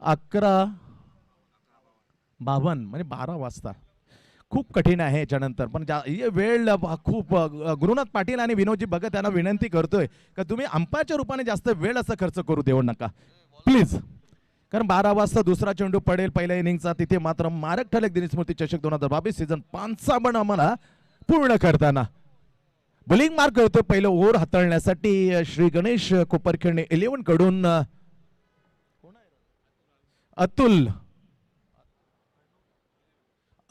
11:52 म्हणजे 12 वाजता. खूप कठीण आहे याच्यानंतर, पण वेळ खूप गुरुनाथ पाटील आणि विनोदजी भगत यांना विनंती करतोय का तुम्ही अंपायरच्या रूपाने जास्त वेळ असा खर्च करू देऊ नका प्लीज. कारण 12 वाजता दुसरा चेंडू पडेल पहिल्या इनिंगचा. तिथे मात्र मारक ठळक दिनेश स्मृती चषक 2022 सीझन 5चा पण आम्हाला पूर्ण करताना बॉलिंग मार्क करतोय पहिलं ओव्हर हाताळण्यासाठी श्री गणेश कोपरखेडणे 11 कडून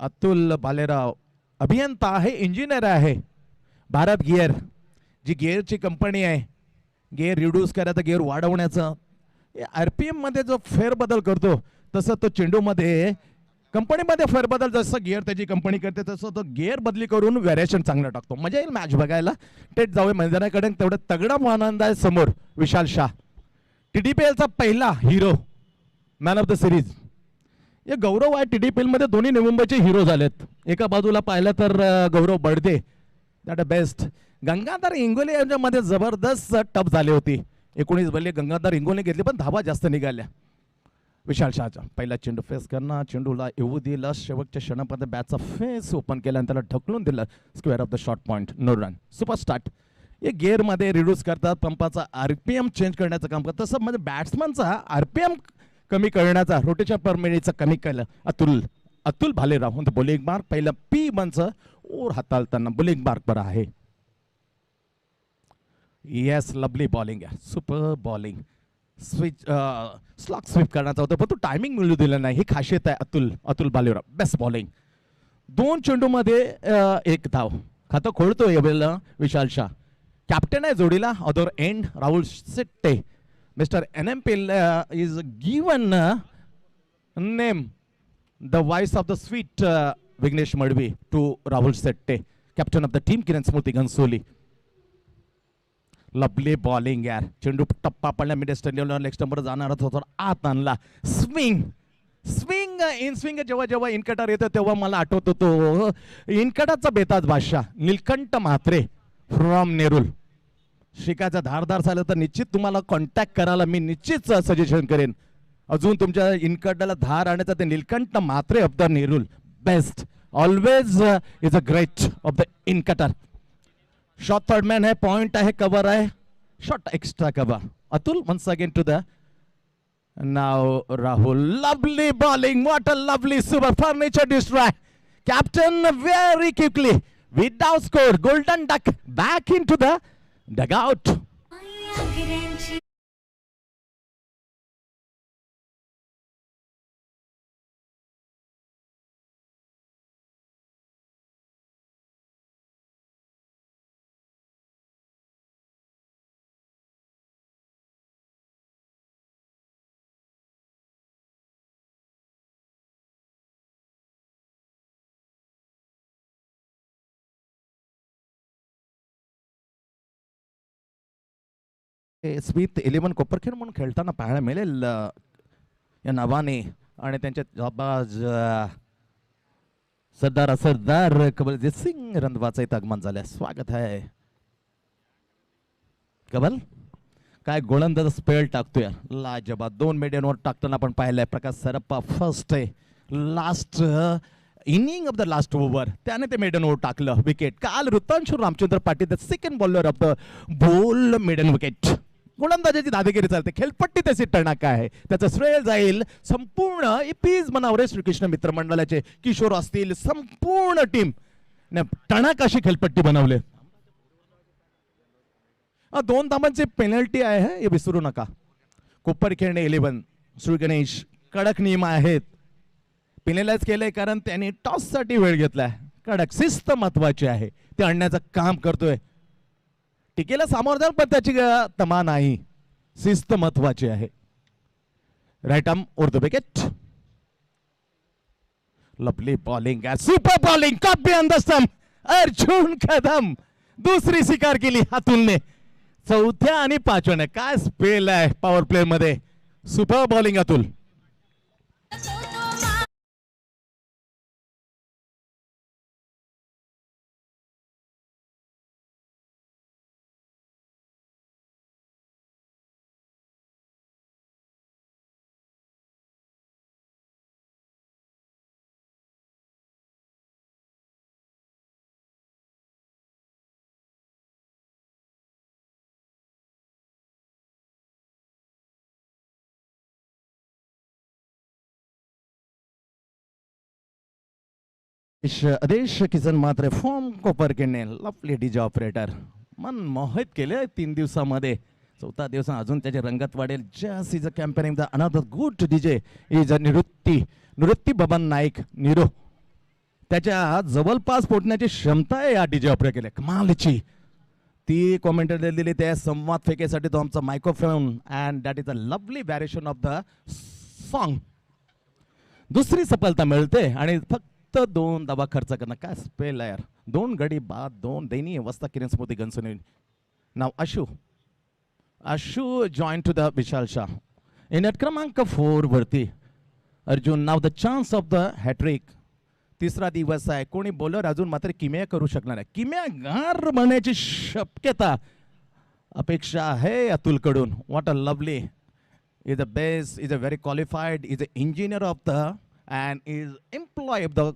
अतुल भालेराव अभियंता आहे, इंजिनियर आहे. भारत गिअर जी गिअरची कंपनी आहे, गिअर रिड्यूस करायचं गिअर वाढवण्याचं आरपीएम मध्ये जो फेरबदल करतो तसं तो चेंडूमध्ये कंपनीमध्ये फेरबदल जसं गिअर त्याची कंपनी करते तसं तो गिअर बदली करून व्हेरिएशन चांगलं टाकतो. मजा येईल मॅच बघायला. टेट जाऊया मैदानाकडे. तेवढं तगडा आनंद आहे समोर. विशाल शाह टीडीपीएलचा पहिला hero, man of the series. हे गौरव आहे. टीडीपीएल मध्ये दोन्ही नोव्हेंबरचे हिरो झालेत. एका बाजूला पाहिलं तर गौरव बडदे दॅट बेस्ट. गंगाधर इंगोले यांच्यामध्ये जबरदस्त टप झाली होती. 19 बल्ले गंगाधर इंगोले घेतले पण धावा जास्त निघाल्या. विशाल शाहचा पहिला चेंडू फेस करणं, चेंडूला येऊ दिलं, शेवटच्या क्षणामध्ये बॅटचा फेस ओपन केला आणि त्याला ढकलून दिलं square of the short point. No run. Super start. हे गेअरमध्ये रिड्यूस करतात, पंपाचा आरपीएम चेंज करण्याचं काम करतात. तसं म्हणजे बॅट्समनचा आरपीएम कमी करण्याचा, रोटेशन पर मिनिटचा कमी केलं अतुल भालेराव. बॉलिंग मार्क पहिलं P1चं ओर हाताळताना बॉलिंग मार्क बरं आहे. येस, लवली बॉलिंग आहे, super bowling. Switch slog sweep करण्याचा होता पण तो टायमिंग मिळू दिला नाही. ही खासियत आहे अतुल भालेराव. Best bowling. 2 चेंडूमध्ये 1 धाव. खातं खोलतोय यावेळेला विशाल शाह. कॅप्टन आहे जोडीला other end Rahul Shette. Mister NMP is given name the voice of the sweet Vignesh Madvi to Rahul Sette, captain of the team. Kiran Smriti Gansoli. Lovely bowling यार. चेंडू टप्पा पडला मिड स्टंपवर, लेग स्टंपवर जाणार होता, आत आणला. Swing in swing. जेव्हा इनकटर येतो तेव्हा मला आठवत होतो इनकटाचा बेताज बादशाह नीलकंठ म्हात्रे फ्रॉम नेरुल. शिकायचं धारदार झालं तर निश्चित तुम्हाला कॉन्टॅक्ट करायला मी निश्चित सजेशन करेन. अजून तुमच्या इनकटाला धार आणण्याचा ते Nilkanth Mhatre of the Nerul. Best always is a great of the incutter. Shot third man है, पॉइंट आहे, कवर आहे, shot extra cover. Atul once again to the now Rahul. Lovely bowling, what a lovely super furniture destroy. Captain very quickly without score, golden duck back into the dugout. Smith 11 कोपरखेड म्हणून खेळताना पाहायला मिळेल या नावाने. आणि त्यांच्या जाबाज सरदार कबलजीत सिंग रंधवाचा इथं आगमन झालंय. स्वागत आहे कबल. काय गोलंदाज स्पेल टाकतोय लाजबाद. 2 मिडियनवर टाकताना आपण पाहिलंय प्रकाश सरप्पा फर्स्ट आहे. Last inning of the last over त्याने ते मेडन ओव्हर टाकलं विकेट. काल Ritanshu Ramchandra Patil the second bowler of the bowl maiden wicket. गोलंदाजाची दादागिरी चालते, खेळपट्टी त्याची टणाका आहे. त्याचं श्रेय जाईल संपूर्ण इपीज मनावरे श्रीकृष्ण मित्र मंडळाचे किशोर असतील संपूर्ण टीम टणाकाशी खेळपट्टी बनवले. 2 धावांची पेनल्टी आहे हे विसरू नका. कोपरखेडणे 11 श्री गणेश कडक नियम आहेत. पेनलाइज केलंय कारण त्यांनी टॉस साठी वेळ घेतलाय. कडक शिस्त महत्वाची आहे, ते आणण्याचं काम करतोय. टिकेला सामोर जाईल पण त्याची तमा नाही. शिस्त महत्वाची आहे. Right arm over the wicket. Lovely bowling, super bowling, caught behind the stump. Arjun Kadam दुसरी शिकार केली अतुलने. 4थ्या आणि 5व्या काय स्पेल आहे पॉवर प्ले मध्ये. Super bowling Atul. आदेश किसन मात्रे फॉर्म कोपरकेने लवली डीजे ऑपरेटर मन मोहित केले 3 दिवसामध्ये. चौथा दिवस अजून त्याचे रंगत वाढेल. Just is a campaigning the another good DJ is a Nivrutti Baban Naik निरो. त्याच्या जवळपास पोचण्याची क्षमता आहे या डीजे ऑपरेटर केले कमालची. ती कॉमेंटर दिली त्या संवाद फेकेसाठी तो आमचा microphone and that is a lovely variation of the song. दुसरी सफलता मिळते आणि फक्त 2 धावा खर्च करणं. काय स्पेल यार. 2 गडी बाद 2 दयनीय अवस्था किरण स्मृती गणसोनी. नाव Ashu join to the Vishal Shah in eight क्रमांक 4 वरती. अर्जुन नाव the chance of the hattrick. तिसरा दिवस आहे. कोणी बॉलर अजून मात्र किमया करू शकणार आहे. किमया गार बनण्याची शक्यता अपेक्षा आहे अतुलकडून. What a lovely is the best, is a very qualified, is an engineer of the and is employee of the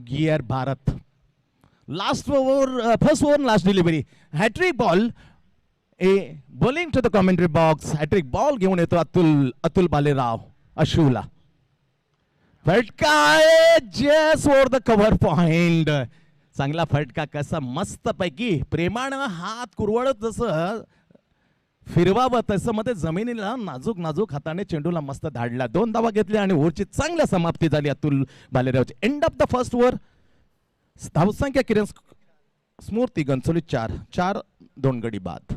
Gear Bharat. Last over, first over, last delivery. Hat-trick ball, a bowling to the commentary box. Hat-trick ball घेऊन येतो अतुल बालेराव अशूला. फटका just over the cover point. चांगला फटका कसा मस्त पैकी प्रेमानं हात कुरवळत जसं फिरवावं तसं मध्ये जमिनीला नाजूक नाजूक हाताने चेंडूला मस्त धाडला. 2 धावा घेतल्या आणि ओव्हरची चांगल्या समाप्ती झाली अतुल बालेरावची. End of the first over. धावसंख्या किरण स्मृती गणसोली 4 2 गडी बाद.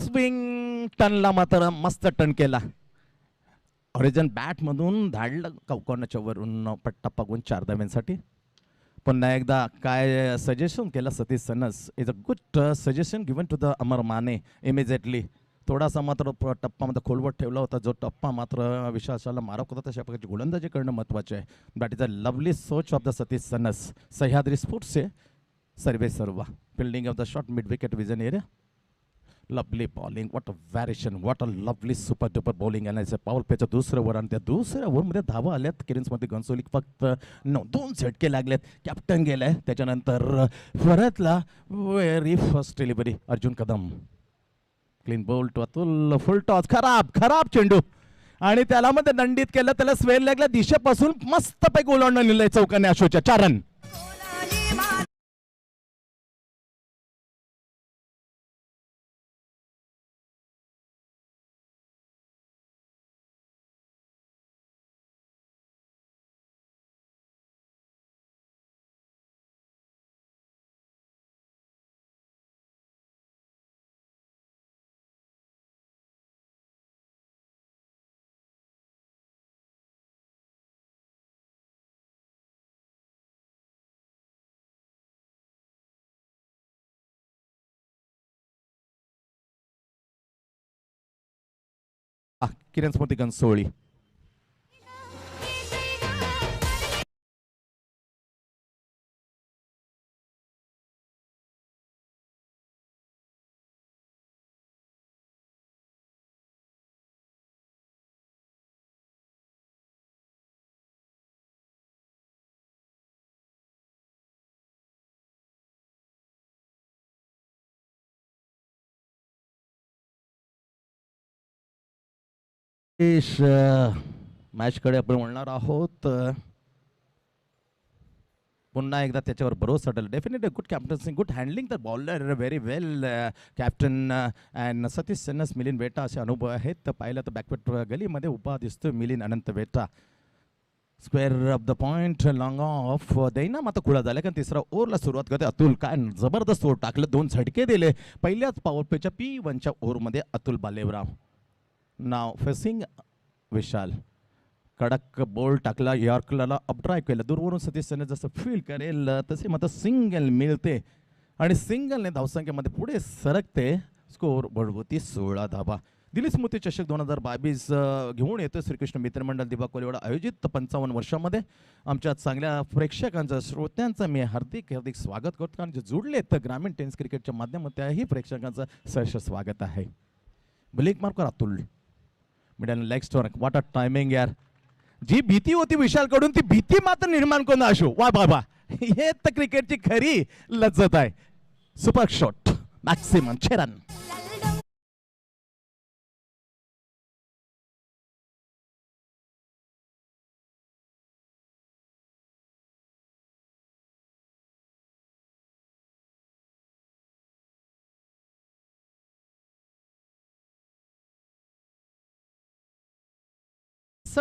स्विंग टनला मात्र मस्त टन केला. ऑरिजिन बॅट मधून धाडलं कौकोनाच्या वरून पट्टा पागून 4 धाव्यांसाठी. पुन्हा एकदा काय सजेशन केलं Satish Sanas. Is a good suggestion given to the Amar Mane immediately. थोडासा मात्र टप्पामध्ये खोलवट ठेवला होता जो टप्पा मात्र विशाशाला मारक होता. तशा प्रकारची गोलंदाजी करणं महत्वाचे आहे. दॅट इज अ लवली सोच ऑफ द सतीश सनस. सह्याद्री स्पोर्ट्सचे सर्वा fielding of the shot mid wicket vision area. Lovely bowling. What a variation. What a lovely super duper bowling. आणि पाऊल पेचं दुसरं ओव्हर आणि त्या दुसऱ्या ओव्हरमध्ये धावा आल्यात किरिन्समध्ये गणसोली फक्त 2 झटके लागलेत. कॅप्टन गेलाय. त्याच्यानंतर परतला very first delivery Arjun Kadam. Clean ball to Atul. Full toss. खराब चेंडू आणि त्याला मध्ये दंडित केलं. त्याला स्वेर लागल्या दिशेपासून मस्त पैकी ओलांडून नेलंय चौकाने अशोच्या 4 रन. किरण स्मृती घनसोळी. मॅचकडे आपण वळणार आहोत. पुन्हा एकदा त्याच्यावर भरोसा ठेवला. Definitely good captaincy, good handling the bowler very well captain and Satish Sannas, Milind Veta असे अनुभव आहेत. तर पाहिलं तर बॅकवर्ड गलीमध्ये उभा दिसतो Milind Anant Veta. Square of the point long off देईना मात्र खुळा झाला. कारण तिसरा ओव्हरला सुरुवात करते अतुल. काय जबरदस्त ओव्हर टाकलं, 2 झटके दिले पहिल्याच पॉवर प्लेच्या P1च्या ओव्हरमध्ये अतुल बालेवराव. नाव फेसिंग विशाल, कडक बॉल टाकला, यॉर्करला अपड्राईव्ह केलं, दूरवरून सतीश सने जसं फील करेल तसे मात्र सिंगल मिळते आणि सिंगलने धावसंख्येमध्ये पुढे सरकते. स्कोर बळगोती 16 धावा. दिल्ली स्मृती चषक 2022 घेऊन येतो श्रीकृष्ण मित्रमंडळ दिवाकोलीवाडा आयोजित 55 वर्षामध्ये. आमच्या चांगल्या प्रेक्षकांचं, श्रोत्यांचं मी हार्दिक हार्दिक स्वागत करतो. कारण जे जुडले तर ग्रामीण टेनिस क्रिकेटच्या माध्यमातूनही प्रेक्षकांचं सहर्ष स्वागत आहे. Bleak marker Atul, middle leg store, what a timing यार. जी भीती होती विशालकडून ती भीती मात्र निर्माण करून अशो. वा बाबा, हे तर क्रिकेटची खरी लज्जत आहे. Super shot, maximum 6 run.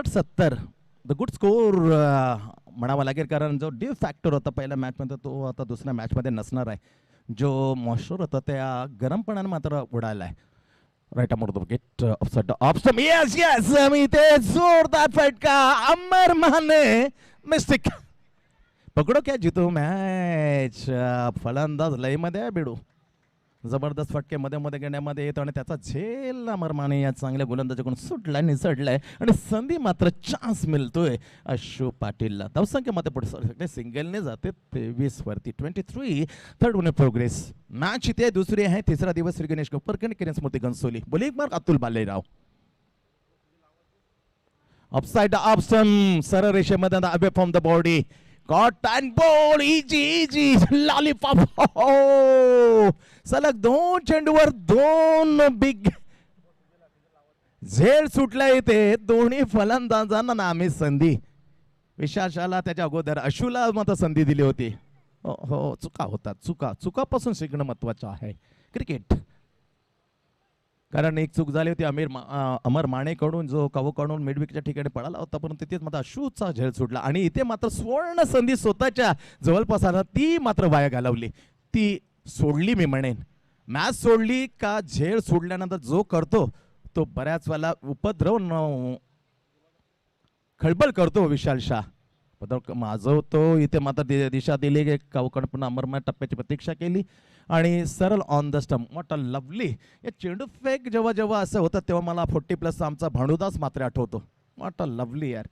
सत्तर द गुड स्कोर म्हणावा लागेल. कारण जो डी फॅक्टर होता पहिल्या मॅचमध्ये तो आता दुसऱ्या मॅचमध्ये नसणार आहे. जो मॉइश्चर होता त्या गरमपणाने मात्र उडाला आहे. Right arm over the wicket offside option. Yes yes, मी ते जोरदार फटका अमर माने मिस्टेक. पकडो क्या जितो मॅच. फलंदाज लयमध्ये बिडू जबरदस्त फटके मध्ये मध्ये घेण्यामध्ये येतो आणि त्याचा झेल अमर माने या चांगल्या गोलंदाजाकडून सुटलाय, निसटलाय आणि संधी मात्र चान्स मिळतोय अशोक पाटीलला. धावसंख्येमध्ये पुढे सर सिंगलने जाते 23 वरती. 23 थर्ड वन प्रोग्रेस. मॅच इथे दुसरी आहे. तिसरा दिवस Shri Ganesh Koparkar, Kiran Smruti Ghansoli, bowling mark Atul Balerao. Offside option, सरळ रेषेमध्ये away from the body. Caught and ball, easy easy lollipop. सलग 2 चेंडूवर 2 बिग झेल सुटल्या. इथे दोन्ही फलंदाजांना नामी संधी. विशाशाला त्याच्या अगोदर अशुला मात्र संधी दिली होती. हो, चुका होतात. चुकापासून शिकणं महत्वाचं आहे क्रिकेट. कारण एक चूक झाली होती अमर मानेकडून, जो कावूकडून मिडविकच्या ठिकाणी पळाला होता, परंतु तिथेच मात्र अशूचा झेल सुटला आणि इथे मात्र स्वर्ण संधी स्वतःच्या जवळपास आला, ती मात्र वाया घालवली. ती सोडली मी म्हणेन. मॅच सोडली का झेल सोडल्यानंतर जो करतो तो बऱ्याच वेळा उपद्रव खळबळ करतो विशाल शाह. माजवतो इथे मात्र दिशा दिली की कावूकडे पुन्हा अमरमय टप्प्याची प्रतीक्षा केली आणि सरळ ऑन द स्टंप. मोठा लवली. या चेंडू फेक जेव्हा जेव्हा असं होतं तेव्हा मला 40+ आमचा भानुदास मात्र आठवतो. मोठा लवली यार.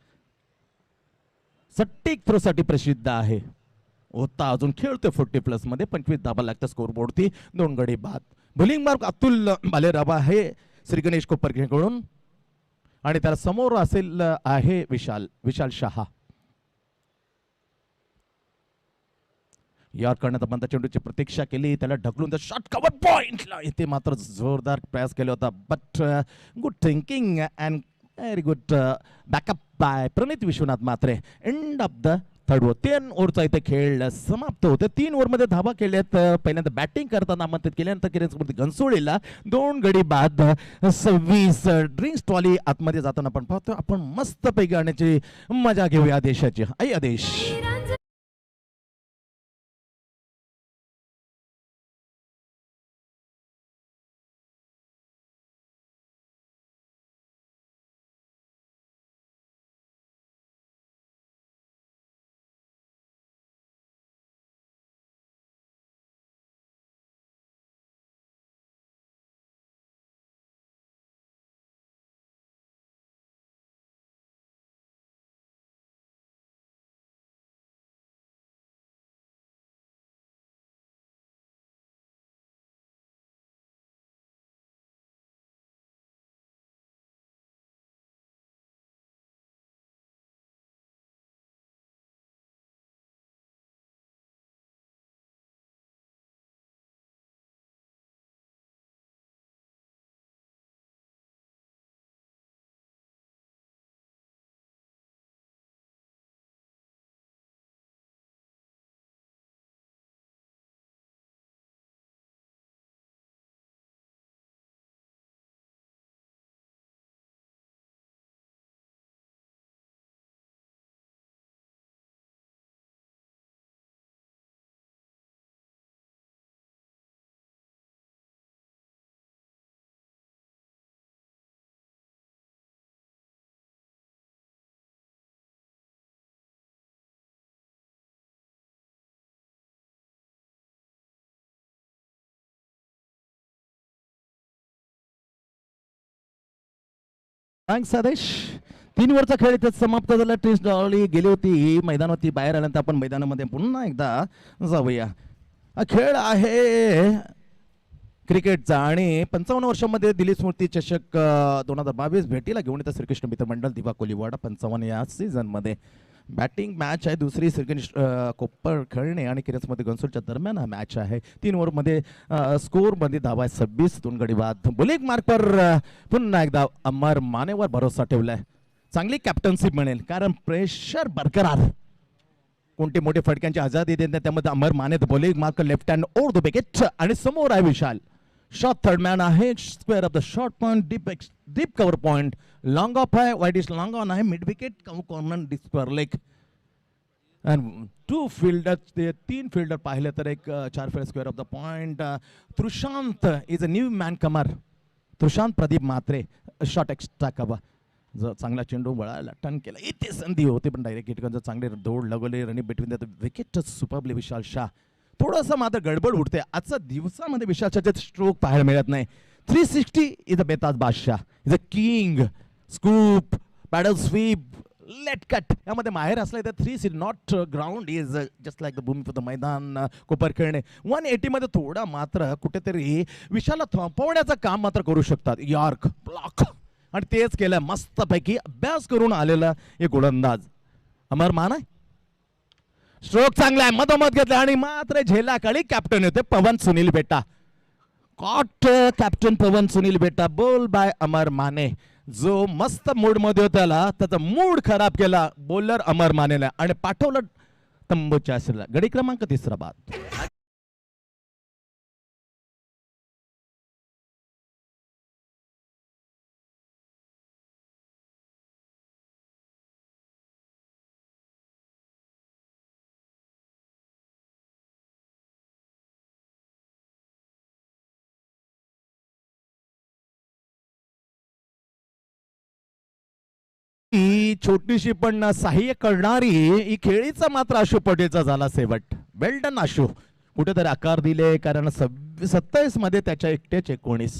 सटीक थ्रोसाठी प्रसिद्ध आहे. होता अजून खेळतोय 40+ मध्ये. 25 धाबा लागतात स्कोरबोर्डती. 2 गडी बाद. बॉलिंग मार्क अतुल बालेराव आहे श्री गणेश कोपरकडून आणि त्याला समोर असेल आहे विशाल शाह. यॉर्करने बंद चेंडूची प्रतीक्षा केली, त्याला ढकलून शॉट कव्हर पॉइंटला इथे मात्र जोरदार प्रयास केला होता. But good thinking and very good backup by Pranit Vishwanath Matre. End of the third over. 3 ओव्हरचा इथे खेळ समाप्त होते. 3 ओव्हरमध्ये धावा केल्यात. पहिल्यांदा बॅटिंग करताना आमंत्रित केल्यानंतर किरण स्मृती घनसोळीला 2 गडी बाद. 26 ड्रिंक्स ट्रॉली आतमध्ये जाताना आपण पाहतो. आपण मस्त पैकी गाण्याची मजा घेऊया देशाची. आई आदेश. थँक्स आदेश. 3 ओव्हरचा खेळ इथे समाप्त झाला. टेस्ट डॉली गेली होती मैदानावरती, बाहेर आल्यानंतर आपण मैदानामध्ये पुन्हा एकदा जाऊया. हा खेळ आहे क्रिकेटचा आणि 55 वर्षांमध्ये दिल्ली स्मृती चषक 2022 भेटीला घेऊन येतं श्रीकृष्ण मित्रमंडळ दिवा कोलीवाडा 55 या सीझनमध्ये. बॅटिंग मॅच आहे दुसरी. श्रीकृष्ण कोप्पर खेळणे आणि किरसमध्ये गन्सूलच्या दरम्यान हा मॅच आहे. 3 ओव्हरमध्ये स्कोरमध्ये धावा आहे 26, 2 गडी बाद. बॉलिंग मार्कवर पुन्हा एकदा अमर मानेवर भरोसा ठेवलाय. चांगली कॅप्टन्सी मिळेल कारण प्रेशर बरकरार. कोणते मोठे फटक्यांची आझादी देत नाही, त्यामध्ये Amar Mane bowling marker left hand over the wicket आणि समोर आहे विशाल. शॉट थर्ड मॅन आहे. Square of the short point, deep cover point, long off आहे, वाईट इज लॉंग ऑन आहे, मिड विकेट कॉर्नर डिस्पर लेग. अँड 2 फिल्डर, ते 3 फिल्डर पाहिले तर एक 4 fielder square of the point. Trishant is a new man comer. Trishant Pradeep Mhatre shot extra cover. जर चांगला चेंडू वळायला टर्न केला, इथे संधी होती पण डायरेक्ट हिटकन चांगले दौड लगवले. Running between the wicket superbly Vishal Shah. थोडंसं मात्र गडबड उडते आजच्या दिवसामध्ये. विशाल शाहचे स्ट्रोक पाहायला मिळत नाही. 360 इज अ बेताज बादशाह, is a king. Scoop, paddle sweep, late cut यामध्ये माहेर असला तर 360 not ground is just like the भूमी फॉर द मैदान. कोपर खेळणे 180 मध्ये थोडा मात्र कुठेतरी विशालला थांबवण्याचं काम मात्र करू शकतात. यॉर्क ब्लॉक आणि तेच केलं मस्तपैकी अभ्यास करून आलेला एक गोलंदाज अमर मान आहे. स्ट्रोक चांगला आहे, मधोमध घेतला आणि मात्र झेलाकाळी कॅप्टन होते पवन सुनील बेटा. कॉट कॅप्टन पवन सुनील बेटा. बॉल बाय अमर माने, जो मस्त मूड मध्ये होता त्याचा मूड खराब केला बॉलर अमर मानेला आणि पाठवलं तंबूच्या आशीला. गडी क्रमांक 3 बाद. ही छोटीशी पण सहाय्य करणारी ही खेळीचा मात्र आशू पटेलचा झाला शेवट. वेल डन आशू. कुठेतरी आकार दिले कारण 27 मध्ये त्याच्या एकट्याच 19.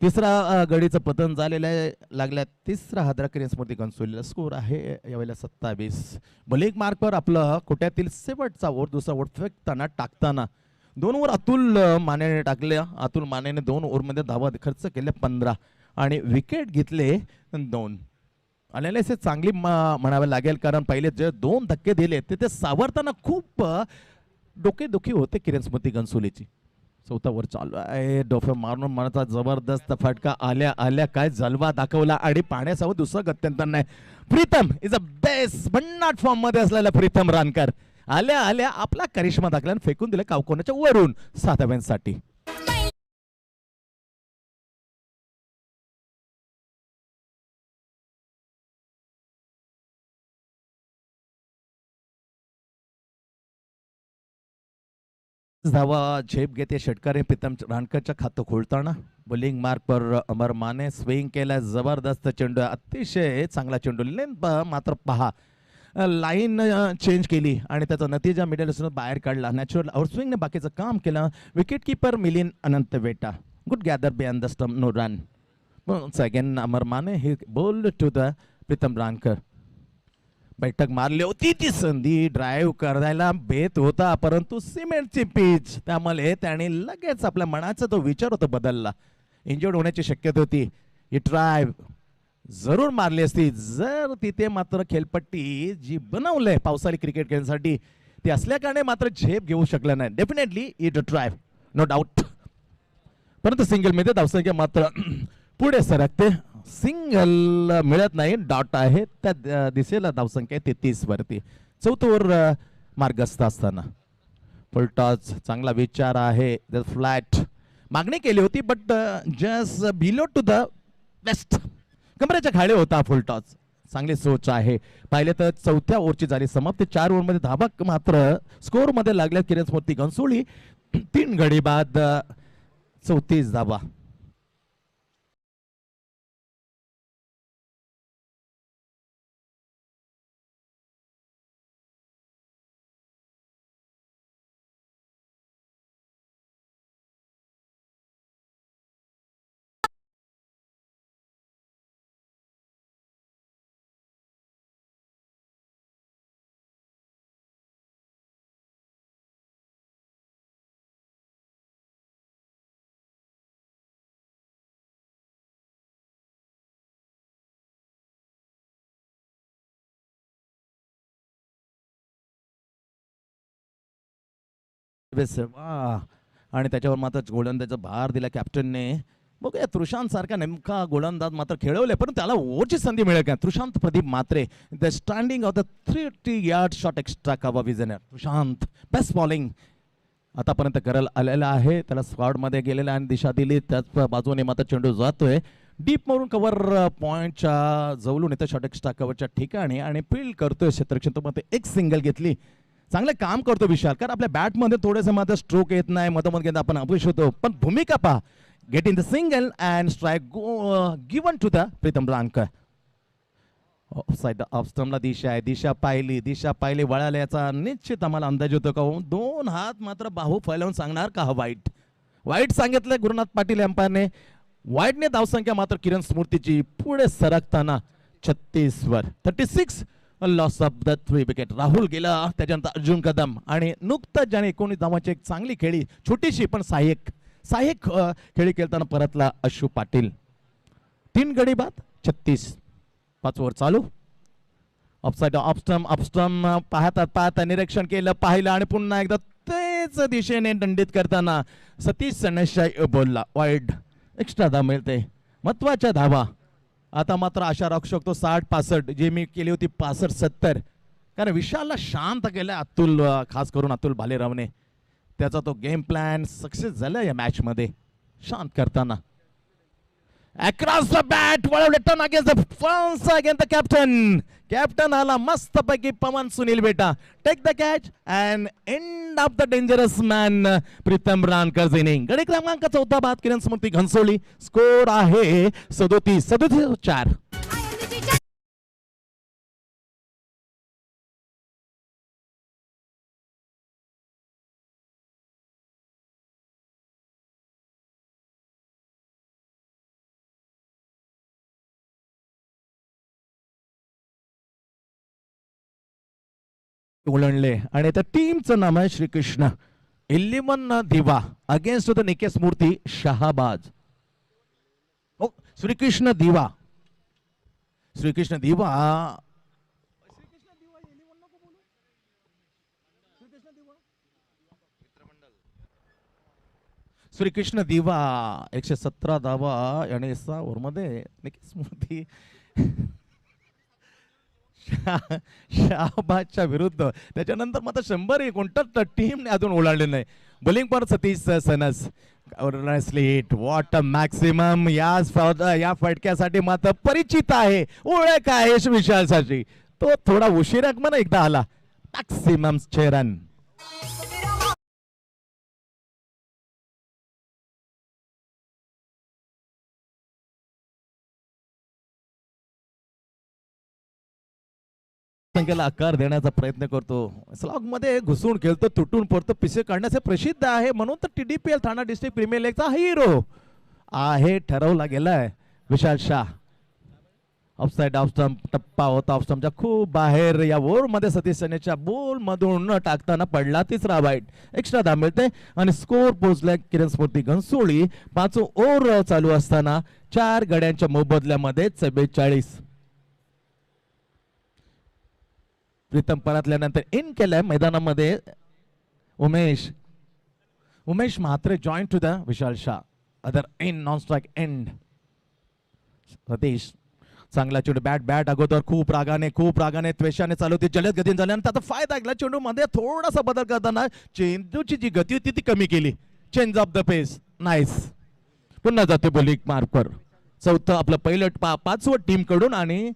तिसरा गडीचं पतन झालेलं आहे. लागल्या तिसरा हादरा स्मृती कन्सोलीला. स्कोर आहे यावेळेला 27. बॉलिंग मार्कवर आपलं कोट्यातील शेवटचा ओव्हर, दुसरा ओव्हर फेकताना टाकताना 2 ओव्हर अतुल मानेने टाकले. अतुल मानेने 2 ओव्हरमध्ये धावा खर्च केले 15 आणि विकेट घेतले 2. अनालिसिस चांगली म्हणावे लागेल कारण पहिले जे 2 धक्के दिले ते सावरताना खूप डोकेदुखी होते स्मृती गन्सोलीची. 4था ओव्हर चालू आहे. डोफे मारून मनाचा जबरदस्त फटका आल्या आल्या काय जलवा दाखवला आणि पाण्यासह दुसरं गत्यंतर नाही. प्रीतम इज अ बेस्ट भन्नाट फॉर्म मध्ये असलेला प्रीतम रानकर आल्या आल्या आपला करिश्मा दाखला फेकून दिलं कावकोनाच्या वरून 7 धावांसाठी. धावा झेप घेते षटकार प्रीतम रानकरच्या खातं खोलताना. बॉलिंग मार्कवर अमर माने स्विंग केला. जबरदस्त चेंडू, अतिशय चांगला चेंडू. लेंथ मात्र पहा, लाईन चेंज केली आणि त्याचा नतीजा मिडल बाहेर काढला. नॅचरल आउटस्विंगने बाकीचं काम केलं. Wicket keeper Milind Anant Veta. Good gather behind the stump, no run. Again Amar Mane ही ball to the Pritam Rankar. बैठक मारली होती ती संधी ड्राईव्ह करायला बेत होता परंतु सिमेंटची पिच त्यामुळे त्याने लगेच आपल्या मनाचा तो विचार होता बदलला. इंजर्ड होण्याची शक्यता होती. ही ड्राईव्ह जरूर मारली असती जर तिथे मात्र खेळपट्टी जी बनवलंय पावसाळी क्रिकेट खेळण्यासाठी ती असल्या कारणे मात्र झेप घेऊ शकला नाही. Definitely it drive, no doubt. परंतु सिंगल मध्ये धावसंख्या मात्र पुढे सरकते. सिंगल मिळत नाही, डॉट आहे त्या दिशेला धावसंख्या 33 वरती. 4थं ओव्हर मार्गस्थ असताना फुलटॉस चांगला विचार आहे. फ्लॅट मागणी केली होती but just below to the waist कमरेच्या खाली होता फुलटॉस. चांगली सोच आहे. पाहिले तर 4थ्या ओव्हरची झाली समाप्ती. 4 ओव्हरमध्ये धाबा मात्र स्कोर मध्ये लागल्या स्मृती गन्सोली. 3 गडी बाद, 34 धाबा. वा. आणि त्याच्यावर मात्र गोलंदाजाचा भार दिला कॅप्टनने. बघूया तृषांत सारखा नेमका गोलंदाज मात्र खेळवले, पण त्याला ओव्हरची संधी मिळेल का. Trishant Pradeep Matre the standing off the 30 yard shot extra cover विजनर. तृषांत बेस्ट बॉलिंग आतापर्यंत करायला आलेला आहे. त्याला स्क्वॉडमध्ये गेलेला आणि दिशा दिली, त्याच बाजूने मात्र चेंडू जातोय डीप मारून कव्हर पॉईंटच्या जवळून येतं शॉट एक्स्ट्रा कव्हरच्या ठिकाणी आणि फील्ड करतोय क्षेत्रक्षेत्रामध्ये एक सिंगल घेतली. चांगलं काम करतो विशाल, कारण आपल्या बॅटमध्ये थोडेसे मात्र स्ट्रोक येत नाही, मधोमध घेता आपण अपयश होतो, पण भूमिका पहा. Get in the single and strike given to the Pritam Rangkar. Side off स्टंपला दिशा आहे, दिशा पाहिली वळाला, याचा निश्चित आम्हाला अंदाज होतो का दोन हात मात्र बाहू फैलावून सांगणार का वाईट सांगितलंय गुरुनाथ पाटील अंपायरने. वाईटने धावसंख्या मात्र किरण स्मृतीची पुढे सरकताना 36 वर 36 loss of the 3 wicket. Rahul गेला, त्याच्यानंतर अर्जुन कदम आणि नुकतंच ज्याने 19 धावांची एक चांगली खेळी, छोटीशी पण सहाय्यक खेळी खेळताना परतला अशू पाटील. 3 गडी बाद 36. 5 ओव्हर चालू. ऑफसाइड ऑफस्टम पाहता निरीक्षण केलं, पाहिलं आणि पुन्हा एकदा तेच दिशेने दंडित करताना सतीश सणेशाई बोलला वाईड. एक्स्ट्रा धाव मिळते, महत्वाच्या धावा. आता मात्र आशा राखू शकतो 60-65, जे मी केली होती 65-70, कारण विशालला शांत केलं अतुल, खास करून अतुल भालेरावने. त्याचा तो गेम प्लॅन सक्सेस झाला या मॅच मध्ये शांत करताना. अक्रॉस द बॅट वळवले, turn against the fans again the captain आला मस्त पैकी. पवन सुनील बेटा take the catch and end of the dangerous man Pritam Rangkar inning. गडी क्रमांक 14 बाद किरण स्मृती घनसोली. स्कोर आहे 37-4. ओळणले आणि त्या टीमचं नाम आहे श्रीकृष्ण 11 दिवा अगेन्स्ट द निकेश मूर्ती शहाबाज. श्रीकृष्ण दिवा श्रीकृष्ण दिवा श्रीकृष्ण दिवा 117 धावा आणि 6 ओव्हरमध्ये निकेश मूर्ती शहाबाजच्या विरुद्ध. त्याच्यानंतर मात्र 100 कोणतं टीमने अजून ओलांडले नाही. Bowling per Satish sons. Slate what maximum या फटक्यासाठी मात्र परिचित आहे, ओळख आहे विशालसाठी. तो थोडा उशिरा म्हणा एकदा आला. Maximum 6 run. संख्येला आकार देण्याचा प्रयत्न करतो, स्लॉग मध्ये घुसून खेळतो, तुटून पडतो, पिसे काढण्याचे प्रसिद्ध आहे, म्हणून तर TDPL ठाणा डिस्ट्रिक्ट प्रीमियर लीगचा हिरो आहे ठरवला गेलाय विशाल शाह. ऑफसाइड ऑफ स्टंप टप्पा होता, ऑफ स्टंपच्या खूप बाहेर. या ओव्हर मध्ये सतीश सेनेच्या बॉल मधून न टाकताना पडला तिसरा वाईट. एक्स्ट्रा धाव मिळते आणि स्कोर पोहोचलाय किरण स्मृती घनसोळी. 5 ओव्हर चालू असताना 4 गड्यांच्या मोबदल्यामध्ये 44. प्रीतम परतल्यानंतर इन केलंय मैदानामध्ये Umesh Mhatre join to the Vishal Shah. Other in non strike end. Satish चांगला चेंडू बॅट अगोदर खूप रागाने त्वेषाने चालू होती, जलद गतीने झाल्यानंतर आता फायदा घेतला. चेंडू मध्ये थोडासा बदल करताना चेंडूची जी गती होती ती कमी केली. Change of the pace nice. पुन्हा जाते बॉलिंग मार्कवर. चौथं आपलं पहिलं 5वं टीम कडून आणि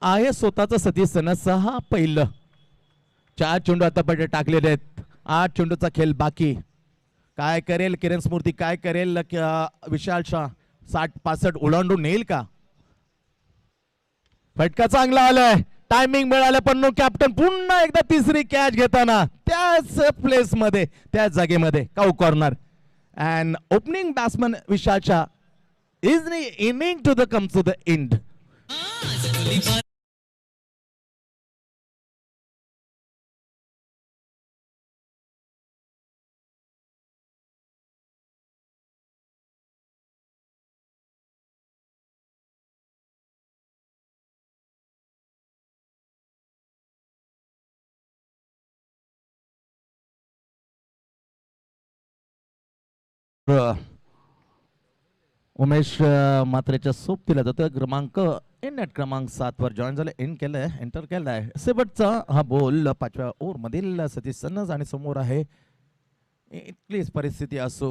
आहे स्वतःचं सतीश सण 6 पहिलं. 4 चेंडू आतापर्यंत टाकलेले आहेत, 8 चेंडूचा खेळ बाकी. काय करेल किरण स्मृती, काय करेल विशाल शाह? 60-65 ओलांडून नेईल का? फटका चांगला आलाय, टायमिंग मिळालं, पण कॅप्टन पुन्हा एकदा तिसरी कॅच घेताना त्याच प्लेस मध्ये त्याच जागेमध्ये cow corner. And opening batsman Vishal Shah is inning to the come to the end. Umesh मात्रेच्या सोबतीला जातोय. क्रमांक नेट क्रमांक 7 वर जॉईन झाले. एंटर केलाय. शेवटचा हा बॉल 5व्या ओव्हर मधील सतीश सन्नस आणि समोर आहे इतकीच परिस्थिती असो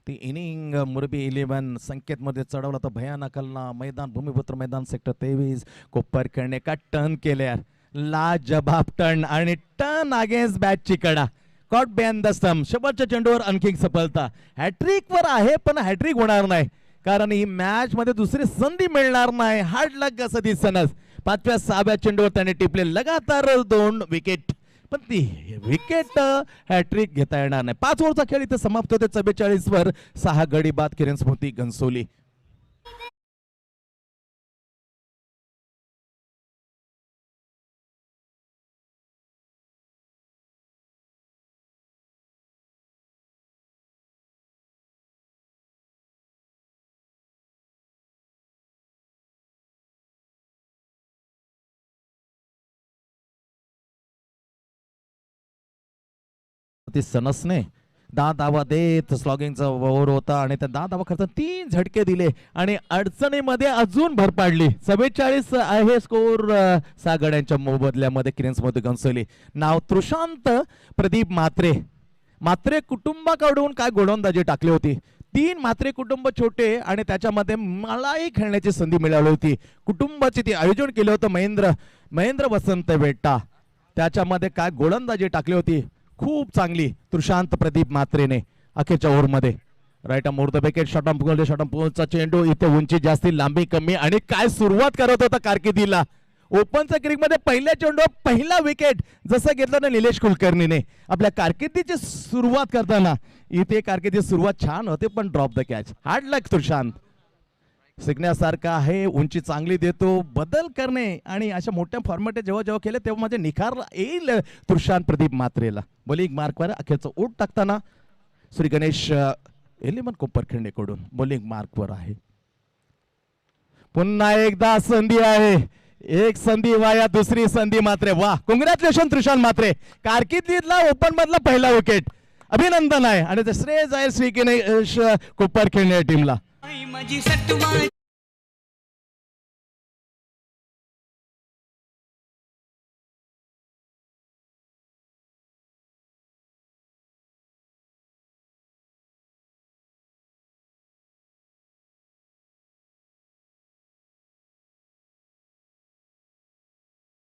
ती इनिंग मुरबी 11 संकेत मध्ये चढवला तर भयानक हल्ला. मैदान भूमिपुत्र मैदान सेक्टर 23 कोपर खेळणे का टर्न केल्या लाजबाब टर्न आणि टर्न अगेन्स्ट बॅटची कडा कॉट बिहाइंड द स्टंप. शेवटच्या चेंडूवर आणखी सफलता. हॅट्रिक वर आहे पण हॅट्रिक होणार नाही कारण ही मॅच मध्ये दुसरी संधी मिळणार नाही. हार्ड लक असं दिसनच 5व्या 6व्या चेंडूवर त्याने टिपले लगातार 2 विकेट पण ती विकेट हॅट्रिक घेता येणार नाही. 5 ओव्हरचा खेळ इथे समाप्त होते. 44 वर 6 गडी बाद किरण स्मृती घनसोली. सनसने 10 धावा देत स्लॉगिंगचा ओव्हर होता आणि त्या 10 धावा खर्च 3 झटके दिले आणि अडचणीमध्ये अजून भर पाडली. 44 आहे स्कोर 6 गड्यांच्या मोबदल्यामध्ये किरणस्मृती घनसोली. नाव तृषांत प्रदीप मात्रे. मात्रे कुटुंबाकडून काय गोलंदाजी टाकली होती. 3 मात्रे कुटुंब छोटे आणि त्याच्यामध्ये मलाही खेळण्याची संधी मिळाली होती. कुटुंबाची ती आयोजन केलं होतं महेंद्र वसंत बेट्टा. त्याच्यामध्ये काय गोलंदाजी टाकली होती खूप चांगली तृषांत प्रदीप मात्रेने अखेरच्या ओव्हर मध्ये. राईट मोर द विकेट शॉटम चेंडू इथे उंची जास्ती लांबी कमी आणि काय सुरुवात करत होता कारकिर्दीला. ओपनच्या क्रिकेट मध्ये पहिल्या चेंडूवर पहिला विकेट जसं घेतलं ना निलेश कुलकर्णीने आपल्या कारकिर्दीची सुरुवात करताना. इथे कारकिर्दी सुरुवात छान होते पण ड्रॉप द कॅच. हार्ड लक तृषांत शिकण्यासारखा आहे. उंची चांगली देतो. बदल करणे आणि अशा मोठ्या फॉर्मॅट जेव्हा जेव्हा केले तेव्हा माझे निखार येईल तृषांत प्रदीप मात्रेला. बॉलिंग मार्कवर अखेरचं ओट टाकताना श्री गणेश एलिमन कोपरखिंडेकडून बॉलिंग मार्कवर आहे. पुन्हा एकदा संधी आहे. एक संधी वाया दुसरी संधी मात्रे. वा कॉंग्रॅच्युलेशन तृषांत मात्रे. कारकिर्दीतला ओपन मधला पहिला विकेट. अभिनंदन आहे आणि ते श्रेय जाईल श्री गणेश कोपरखिंडे टीमला.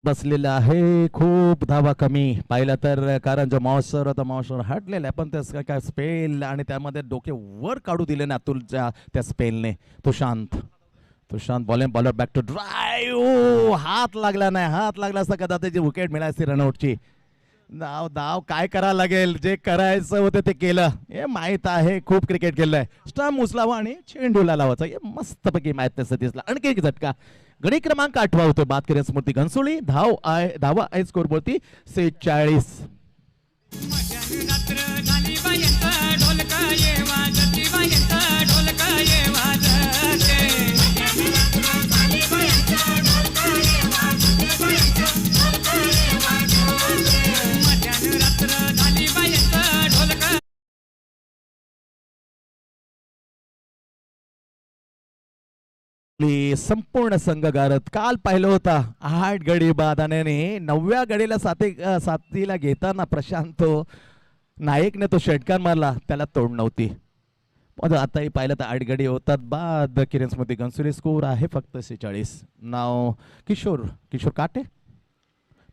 बसलेला आहे. खूप धावा कमी पाहिलं तर कारण जो मावसर होता मावसर हटलेला आहे पण त्या काय स्पेल आणि त्यामध्ये डोके वर काढू दिले ना अतुलच्या त्या स्पेलने. Tushant bowler back to drive. हात लागला नाही. हात लागला असता कदाचित विकेट मिळायची रनआउटची. धाव काय करावं लागेल. जे करायचं होतं ते केलं. हे माहित आहे खूप क्रिकेट केलंय. स्टंप उचलावा आणि चेंडूला लावायचा. हे मस्तपैकी माहित आहे सतीशला. आणखी एक झटका. गडी क्रमांक 8 होतो बाद किरण स्मृती घनसोली. धावा आहे स्कोर बोलती 46. संपूर्ण संघ गारत काल पाहिलं होता 8 गडी बाद आणि 9व्या गडीला साथीला घेताना प्रशांत नायकने तो षटकार मारला त्याला तोड नव्हती. आताही पाहिलं तर 8 गडी होतात बाद. किरण स्मृती घनसोली. स्कोर आहे फक्त 46. नाव किशोर काटे.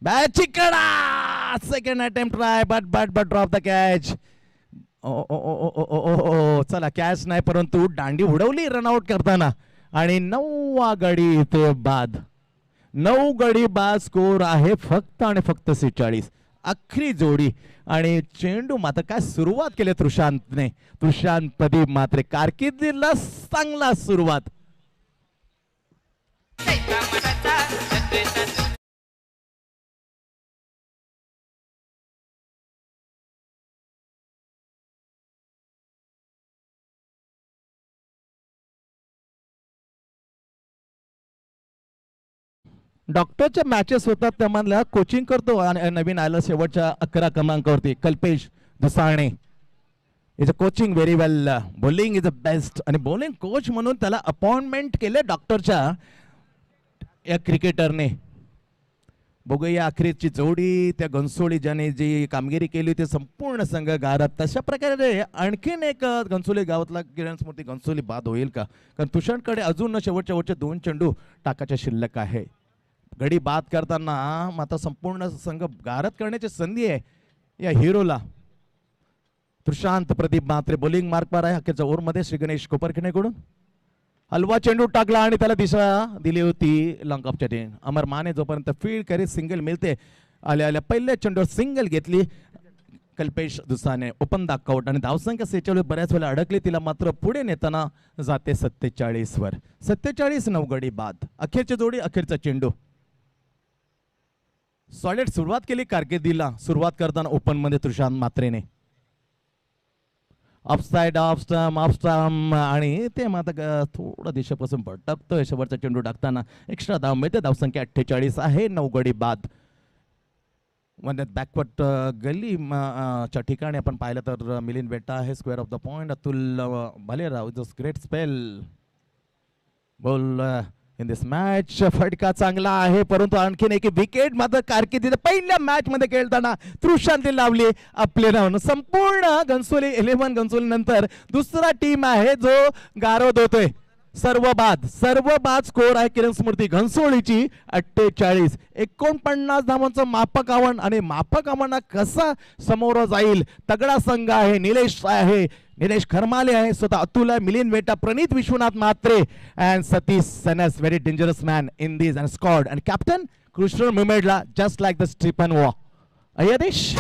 Batch Kada. Second attempt try but drop the catch. चला कॅच नाही परंतु दांडी उडवली रनआउट करताना आणि 9वा गडी इथे बाद. 9 गडी बाद. स्कोर आहे फक्त आणि फक्त 46. अखरी जोडी आणि चेंडू मात्र काय सुरुवात केली तृषांत प्रदीप मात्रे. कारकिर्दीला चांगला सुरुवात. डॉक्टरच्या मॅचेस होतात त्यामधल्या कोचिंग करतो नवीन आलं शेवटच्या 11 क्रमांकावरती Kalpesh Dusane. Is a coaching very well. Bowling is a best. आणि बॉलिंग कोच म्हणून त्याला अपॉइंटमेंट केले डॉक्टरच्या या क्रिकेटरने. बघूया अखेरची जोडी त्या घनसोळी ज्याने जी कामगिरी केली होती संपूर्ण संघ गारात. तशा प्रकारे आणखीन एक घनसोली गावातला किरण स्मृती घनसोली बाद होईल का? कारण तुषारकडे अजून शेवटचे 2 चेंडू टाकायचे शिल्लक आहे. गडी बाद करताना मात्र संपूर्ण संघ गारत करण्याची संधी आहे या हिरोला. तुषांत प्रदीप म्हात्रे बॉलिंग मार्कवर आहे अखेरच्या ओव्हरमध्ये. श्री गणेश कोपरखिंडेकडून हलवा चेंडू टाकला आणि त्याला दिशा दिली होती लॉंग ऑफ चॅटिंग. अमर माने जोपर्यंत फील्ड करीत सिंगल मिळते. आल्या पहिल्या चेंडूवर सिंगल घेतली कल्पेश दुसाने. ओपन दाखवट आणि धावसंख्या 46 बऱ्याच वेळा अडकली. तिला मात्र पुढे नेताना जाते 47 वर. 47 9 गडी बाद. अखेरची जोडी अखेरचा चेंडू. सॉलिड सुरुवात केली कारकिर्दीला. सुरुवात करताना ओपन मध्ये तुषांत म्हात्रेने. ऑफसाइड ऑफ स्टंप आणि ते मात्र थोडं दिशेपासून भटकतोय. शेवटचा चेंडू टाकताना एक्स्ट्रा धाव मिळते. धावसंख्या 48 आहे. 9 गडी बाद. वन बॅकवर्ड गली च्या ठिकाणी आपण पाहिलं तर मिलिंद बेटा आहे square of the point. Atul Bhalerao is great spell बोल इन दिस मॅच. फटका चांगला आहे परंतु आणखीन एक विकेट मात्र कारकिर्दीत पहिल्या मॅच मध्ये खेळताना तृषांती लावली आपले नाव. संपूर्ण घनसोली 11 घनसोली नंतर दुसरा टीम आहे जो गारद होतोय. सर्व बाद स्कोर आहे किरण स्मृती घनसोळीची 48. 49 धावांचं मापक आव्हान आणि मापक आव्हानाला कसा समोर जाईल. तगडा संघ आहे. निलेश खरमाले आहे. स्वतः अतुल आहे. Milind Veta, Pranit Vishwanath Mhatre and Satish Sanas very dangerous man in this and squad and captain Krishna मुमेडला just like the Stephen Waugh. अयदेश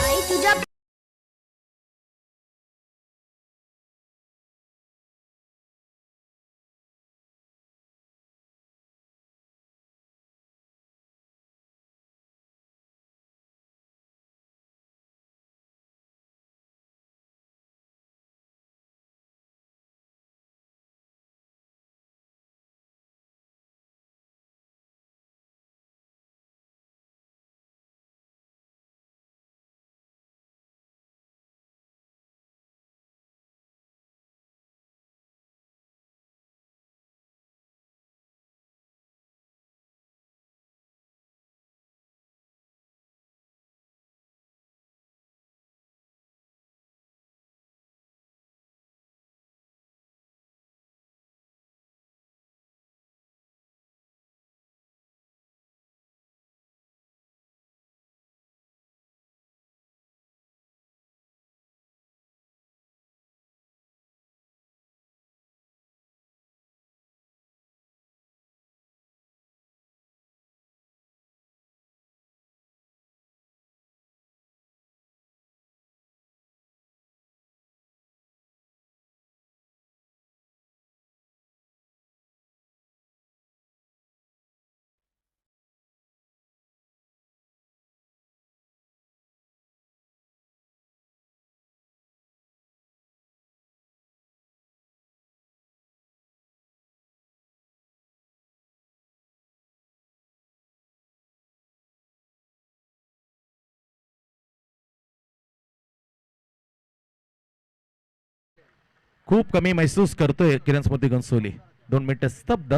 खूप कमी महसूस करतोय किरण स्मृती घनसोली. 2 मिनिटं स्तब्ध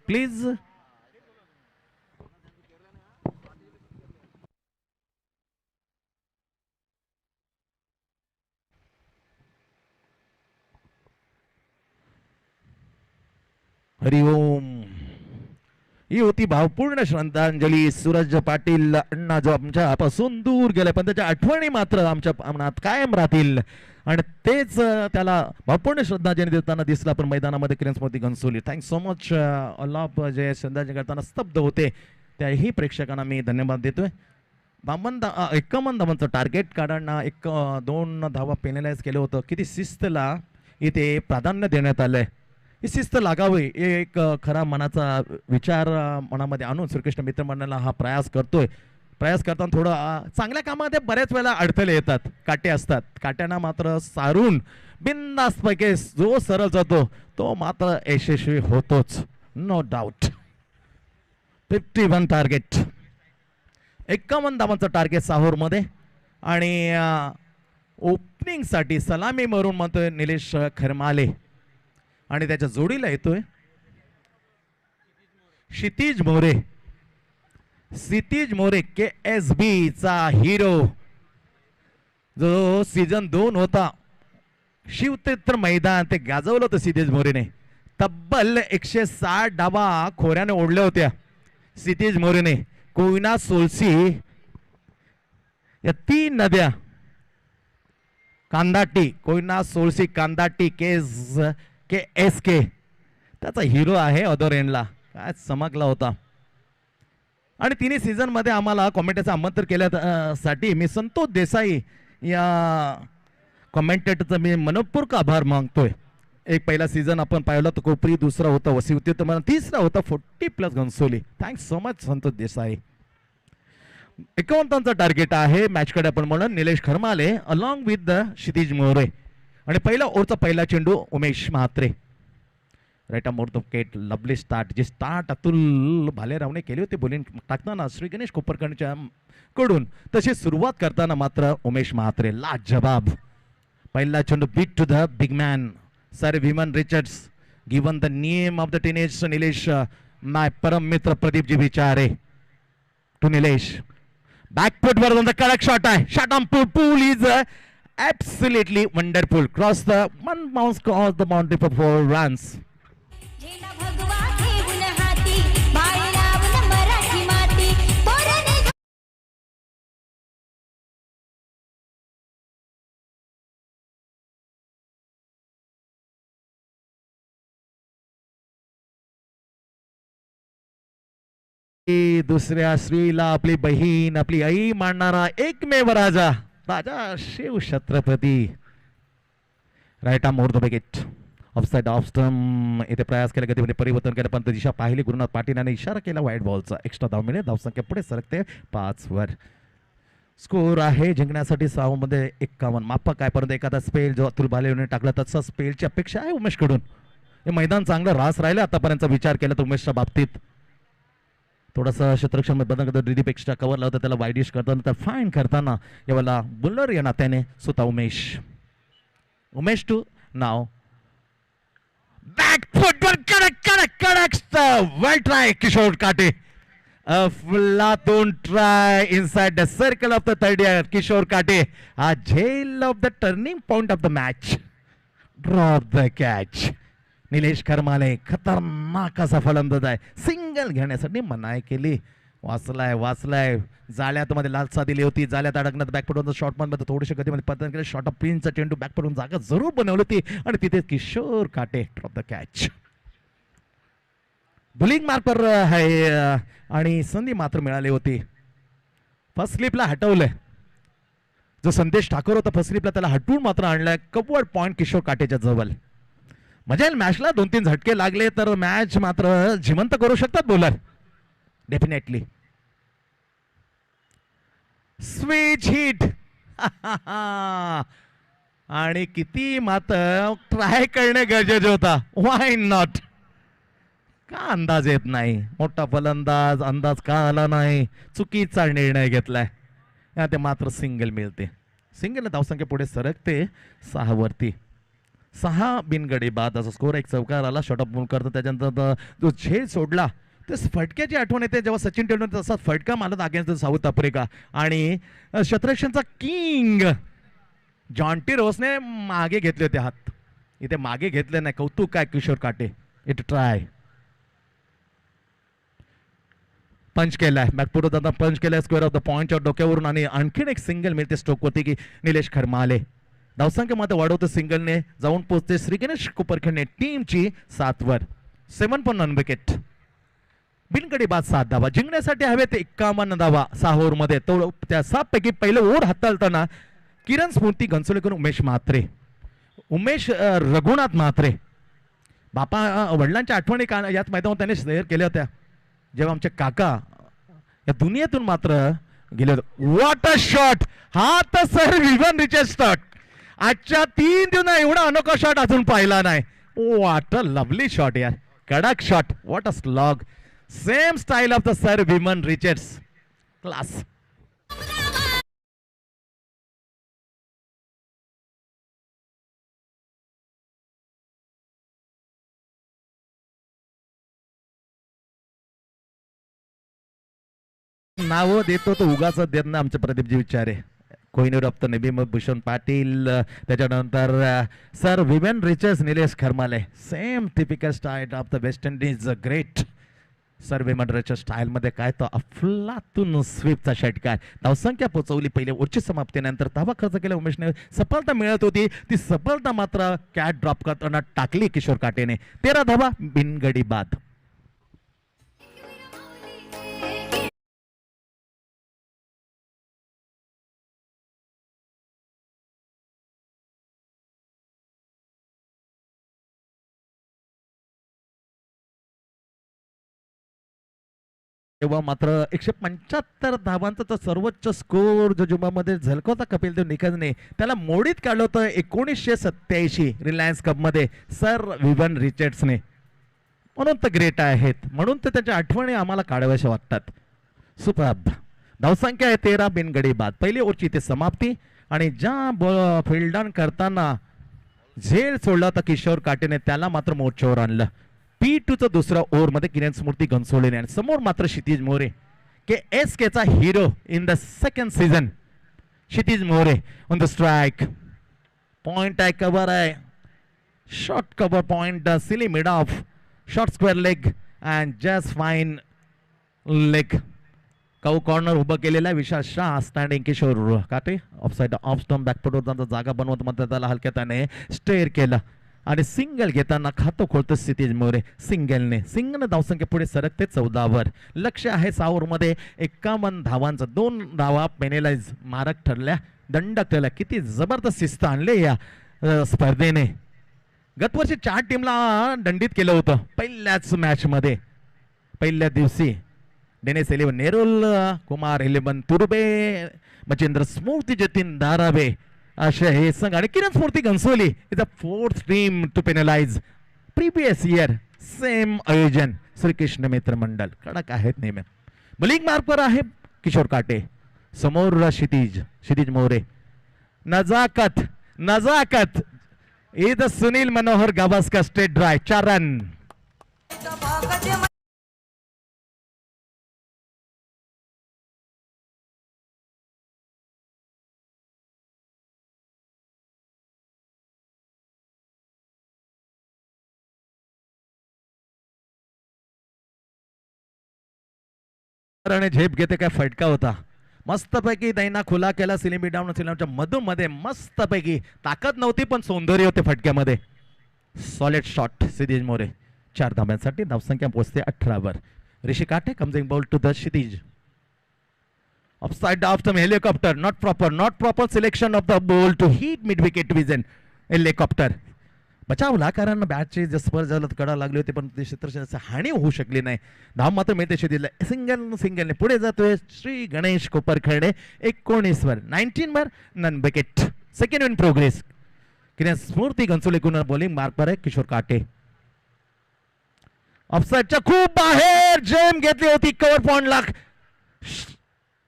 प्लीज. हरिओम. ही होती भावपूर्ण श्रद्धांजली. सूरज पाटील अण्णा जो आमच्यापासून दूर गेले पण त्याच्या आठवणी मात्र आमच्या मनात कायम राहतील आणि तेच त्याला भावपूर्ण श्रद्धांजली देताना दिसला पण मैदानामध्ये Kiran Smruti Ghansoli. Thanks so much all of जे श्रद्धांजली करताना स्तब्ध होते त्याही प्रेक्षकांना मी धन्यवाद देतोय. 51 धावांचं टार्गेट काढांना 2 धावा पेनलाइज केलं होतं. किती शिस्तला इथे प्राधान्य देण्यात आलंय. ही शिस्त लागावी एक खरा मनाचा विचार मनामध्ये आणून श्रीकृष्ण मित्र मंडळाला हा प्रयास करतोय. प्रयास करताना थोडं चांगल्या कामामध्ये बऱ्याच वेळेला अडथळे येतात. काटे असतात. काट्यांना मात्र सारून बिनधास्तपणे जो सरळ जातो तो मात्र यशस्वी होतोच. No doubt. 51 टार्गेट. 51 धावांचं टार्गेट 6 ओव्हरमध्ये आणि ओपनिंग साठी सलामी मारून म्हणतोय निलेश खरमाले आणि त्याच्या जोडीला येतोय क्षितिज मोरे. क्षितिज मोरे KSB चा हिरो जो सीझन 2 होता शिवतीर्थ मैदान ते गाजवलं होतं क्षितिज मोरेने. तब्बल 160 डावा खोऱ्याने ओढल्या होत्या क्षितिज मोरेने. कोयना सोलसी या 3 नद्या कांदाटी कोयना सोलसी कांदाटी KSK त्याचा हिरो आहे अदर एंडला. काय चमकला होता. आणि तिन्ही सीझन मध्ये आम्हाला कॉमेंटेचं आमंत्रण केल्यासाठी मी संतोष देसाई या कॉमेंटेटरचा मी मनपूर्वक आभार मागतोय. एक पहिला सीझन आपण पाहिलं तर कोपरी, दुसरा होता वसिवती, तिसरा होता 40+ Ghansoli. Thanks so much Santosh Desai. 51 target आहे मॅचकडे आपण म्हणून Nilesh Kharmale along with the Kshitij More. आणि पहिला ओव्हरचा पहिला चेंडू Umesh Mhatre. Right more the केट. Lovely start. जी स्टार्ट अतुल भालेरावने केली होती बॉलिंग टाकताना श्री गणेश कोपरकरच्या कडून, तशी सुरुवात करताना मात्र उमेश म्हात्रे लाजवाब. पहिला चेंडू beat to the big man sir Vivian Richards. Given the name of the teenage Nilesh my परम मित्र प्रदीपजी विचारे टू निलेश. बॅकफुट वर द कडक शॉट आहे. Shot on pull is absolutely wonderful. Cross the one bounce cross the boundary for 4 runs. दुसऱ्या स्त्रीला आपली बहीण आपली आई मानणारा एकमेव राजा राजा Shiv Chhatrapati. Right arm over the wicket. Offside off stump. इथे प्रयास केला गतीमध्ये परिवर्तन केलं पण दिशा पाहिली. गुरुनाथ पाटील यांनी इशारा केला वाईट बॉलचा. एक्स्ट्रा धाव मिळेल. धावसंख्या पुढे सरकते 5 वर. स्कोर आहे जिंकण्यासाठी 6 मध्ये 51. मापक काय परंतु एखादा स्पेल जो अतुल भालेरावने टाकला तसा स्पेलची अपेक्षा आहे उमेशकडून. हे मैदान चांगलं रास राहिलं आतापर्यंत विचार केला तर उमेशच्या बाबतीत. थोडासा क्षेत्ररक्षण बदल करता रिदीप एक्स्ट्रा कव्हर लावता त्याला वाईडिश करताना तर फाईन करताना यावेळेला बुलर या नात्याने स्वतः उमेश टू नाव बॅक फुटबॉल कडक वेल ट्राय किशोर काटे. अफलातून try inside the circle of the third year. Kishor Kate हा झेल of the turning point of the match. Drop the catch. Nilesh Kharmale खतरनाक असा फलंदाज आहे. सिंगल घेण्यासाठी मनाई केली. वाचलाय जाळ्यात मध्ये लालसा दिली होती. जाळ्यात अडकण्यात बॅकफुटवर शॉर्ट मध्ये थोडीशी गतीमध्ये पतन केलं. शॉर्ट ऑफ पिनचा चेंडू बॅकफुटून जागा जरूर बनवली होती आणि तिथे किशोर काटे drop the catch. Bullying marker आहे आणि संधी मात्र मिळाली होती. फर्स्ट स्लिपला हटवलंय. जो संदेश ठाकूर होता फर्स्ट स्लिपला त्याला हटवून मात्र आणलाय. कव्हर्ड पॉइंट किशोर काटेच्या जवळ. मजा येईल मॅचला. 2-3 झटके लागले तर मॅच मात्र जिवंत करू शकतात बॉलर डेफिनेटली. स्विच हिट आणि किती मात्र ट्राय करणे गरजेचे होता. व्हाय नॉट. का अंदाज येत नाही. मोठा फलंदाज अंदाज का आला नाही. चुकीचा निर्णय घेतलाय. ते मात्र सिंगल मिळते. सिंगल धावसंख्या पुढे सरकते 6 वरती. 6 बिनगडी बाद असा स्कोर. एक चौकार आला. शॉट ऑफ मूव्ह करतो. त्याच्यानंतर जो झेल सोडला ते फटक्याची आठवण येते जेव्हा सचिन तेंडुलकर तसा फटका मारला अगेन्स्ट साऊथ आफ्रिका. आणि क्षेत्ररक्षणचा किंग जॉन्टी रोसने मागे घेतले होते हात. इथे मागे घेतले नाही. कौतुक काय किशोर काटे. इट ट्राय पंच केलाय. बॅकफुट होता पंच केलाय. स्क्वेअर ऑफ द पॉइंटच्या डोक्यावरून आणि आणखीन एक सिंगल मिळते स्ट्रोक वरती की निलेश खरमाले धावसंख्या मात्र वाढवतो. सिंगलने जाऊन पोहोचते श्री गणेश कोपरखंडे टीमची 7 वर. 7.9 विकेट. बिनगडी बाद 7 धावा. जिंकण्यासाठी हवेत 51 धावा 6 ओव्हर मध्ये. तो त्या 7 पैकी पहिलं ओव्हर हाताळताना किरण स्मृती घनसोलीकर उमेश म्हात्रे. उमेश रघुनाथ म्हात्रे बापा वडिलांच्या आठवणी याच मैदानावर त्याने शेअर केल्या होत्या जेव्हा आमचे काका या दुनियेतून मात्र गेले होते. What a shot. हा तर सर विवन रिचर्ड शॉट. आजच्या 3 दिवस एवढा अनोखा शॉट अजून पाहिला नाही. व्हॉट अ लवली शॉट यार. कडक shot. What a slog. Same style of the sir Vivian Richards. Class. नावं देतो तो उगाच देत ना आमचे प्रदीपजी विचारे. कोहिनूर ऑफ द नेबी भूषण पाटील, त्याच्यानंतर sir Vivian Richards Nilesh Kharmale. Same typical style of the West Indies great. Sir Vivian Richards स्टाईलमध्ये काय तो अफलातून स्वीपचा षटकार. धावसंख्या पोचवली पहिले ओरची समाप्तीनंतर. धावा खर्च केला उमेशने. सफलता मिळत होती ती सफलता मात्र कॅच ड्रॉप करताना टाकली किशोर काटेने. 13 धावा बिनगडी बाद. तेव्हा मात्र 175 धावांचा तर सर्वोच्च स्कोर जो जुमामध्ये झलकवता कपिल देव निखजने त्याला मोडीत काढलं होतं 1987 रिलायन्स कप मध्ये सर विवन रिचर्ड्सने. म्हणून तर ग्रेट आहेत, म्हणून तर त्याच्या आठवणी आम्हाला काढाव्याशा वाटतात. सुपर्ब. धावसंख्या आहे 13 बिनगडी बाद. पहिली ओव्हरची ते समाप्ती आणि ज्या फील्डन करताना झेल सोडला होता किशोर काटेने त्याला मात्र मोर्चावर आणलं. P2चं दुसरा ओव्हर मध्ये किरण स्मृती घनसोळीने आणि समोर मात्र क्षितिज मोरे KSK चा hero in the second season. Kshitij More on the strike. Point आहे, कव्हर आहे, short cover point, silly mid of, short square leg and just fine leg. Cow corner उभं केलेला विशाल शाह स्टँडिंग किशोर काटे ऑफसाइड ऑफ स्टॉम बॅकफुटवर त्यांचा जागा बनवत मात्र त्याला हलक्या त्याने स्टेअर केलं आणि सिंगल घेताना खातो खोलतो क्षितिज मोरे. सिंगलने धावसंख्या पुढे सरकते 14 वर. लक्ष आहे 6 ओव्हरमध्ये 51 धावांचं. 2 धावा पेनेलाइज मारक ठरल्या, दंडक ठरल्या. किती जबरदस्त शिस्त आणले या स्पर्धेने. गतवर्षी 4 टीमला दंडित केलं होतं पहिल्याच मॅच मध्ये. पहिल्या दिवशी डेनिस 11 नेरुल, कुमार 11 तुर्बे, मच्छिंद्र स्मृती, जतीन धारावे असे हे संघ आणि Kiran Smruti Ghansoli is a 4th team to penalise. Previous year same आयोजन. श्रीकृष्ण मित्र मंडळ कडक आहेत नेहमी. बॉलिंग मार्कवर आहे किशोर काटे. समोर क्षितिज मोरे. नजाकत is Sunil Manohar Gavaskar straight drive. 4 run. झेप घेते काय फटका होता. मस्तपैकी दैना खुला केला. सिलिमी डाऊन सिलेमच्या मधूनमध्ये मस्तपैकी. ताकद नव्हती पण सौंदर्य होते फटक्यामध्ये. Solid shot Kshitij More. 4 धाब्यांसाठी धावसंख्या पोहोचते 18 वर. ऋषी काटे कम्सिंग ball to the Kshitij. Offside of the helicopter. Not proper selection of the ball to hit mid wicket विजन. हेलिकॉप्टर बचावला कारण बॅटचे स्पर्श झालं कडा लागले होते पण क्षेत्रक्षणाची हानी होऊ शकली नाही. धाव मात्र मिळते शेतीला. सिंगलने पुढे जातोय श्री गणेश कोपरखडे. 19 वर 19 वर none wicket. Second in progress. Kiran Smruti Ghansoli कुणा बॉलिंग मार्कवर आहे किशोर काटे. ऑफसाइडच्या खूप बाहेर जेम घेतली होती कव्हर पॉइंटला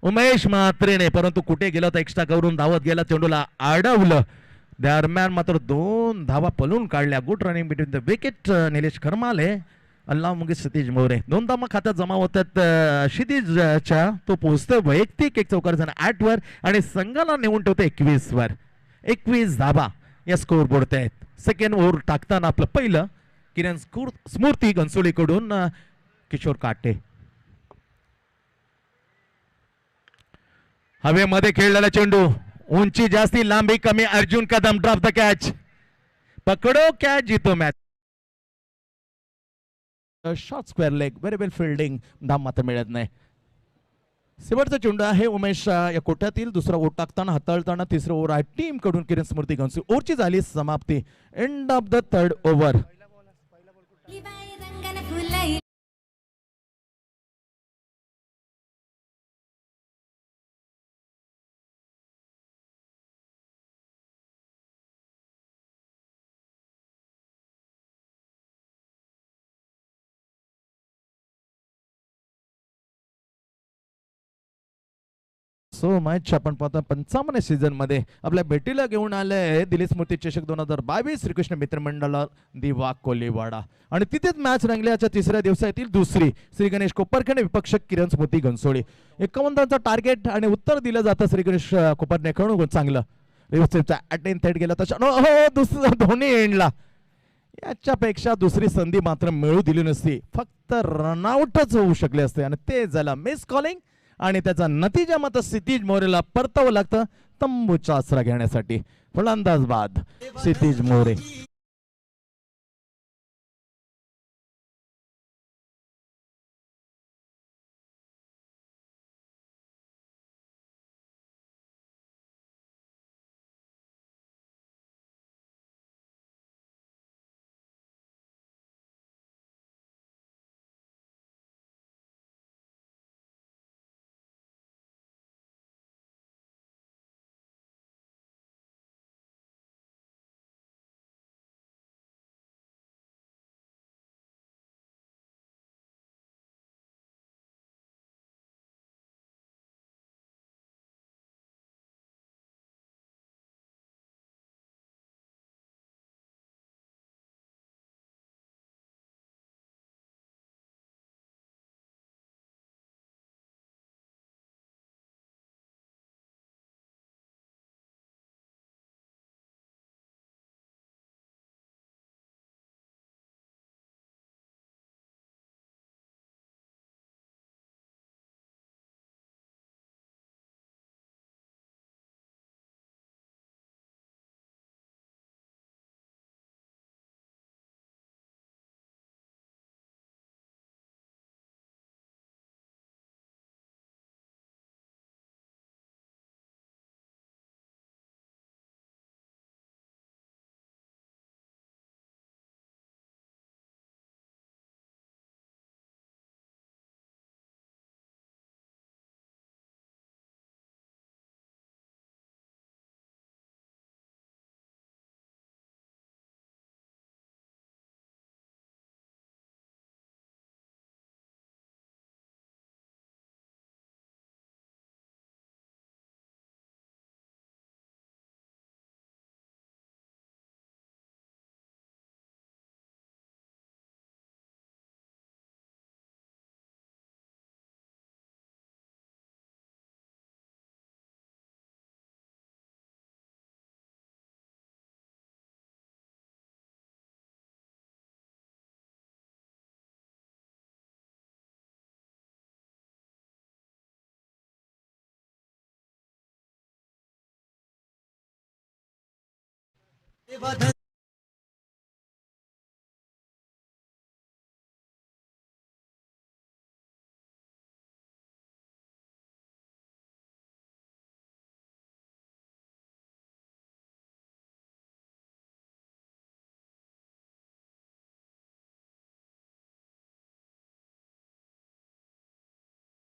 उमेश म्हात्रेने, परंतु कुठे गेला होता एक्स्ट्रा करून धावत गेला, चेंडूला अडवलं. दरम्यान मात्र 2 धावा पलून काढल्या. Good running between the wicket Nilesh Kharmale. अल्लाह मुगे क्षितिज मोरे. 2 धावा खात्यात जमा होतात क्षितिजच्या. तो पोहोचतोय वैयक्तिक 1 चौकार जण 8 वर आणि संघाला नेऊन ठेवतो 21 वर. 21 धावा या स्कोर बोर्ड आहेत. सेकंड ओव्हर टाकताना आपलं पहिलं किरण स्मृती घनसोलीकडून किशोर काटे. हवेमध्ये खेळलेला चेंडू. उंची जास्ती लांबी कमी. Arjun Kadam drop the catch. पकडो कॅच जीतो match. Short square leg. Very well fielding. धाव मात्र मिळत नाही. शेवटचा चेंडू आहे उमेश या कोट्यातील. दुसरा ओव्हर टाकताना हाताळताना तिसरा ओव्हर आहे टीम कडून किरण स्मृती घनसोली. ओव्हरची झाली समाप्ती. End of the 3rd over. So much. आपण पाहतो 55 सीझन मध्ये आपल्या भेटीला घेऊन आले दिलीप स्मृती चषक 2022 श्रीकृष्ण मित्रमंडळ दिवा कोलीवाडा आणि तिथेच मॅच रंगल्याच्या तिसऱ्या दिवसातील दुसरी श्री गणेश कोपरखेडे विपक्ष किरण स्मृती घनसोळी 51 धावांचा टार्गेट आणि उत्तर दिलं जातं श्री गणेश कोपरखेडे चांगलं रिव्हर्सचा अटेम्प्ट थेट गेला तशा हो दुसरा धोनी एंडला याच्यापेक्षा दुसरी संधी मात्र मिळू दिली नसती फक्त रनआउटच होऊ शकले असते आणि ते झालं मिस कॉलिंग आणि त्याचा नतीजा मात्र क्षितिज मोरेला परतावं लागतं तंबूचा आसरा घेण्यासाठी. फलंदाज बाद Kshitij More.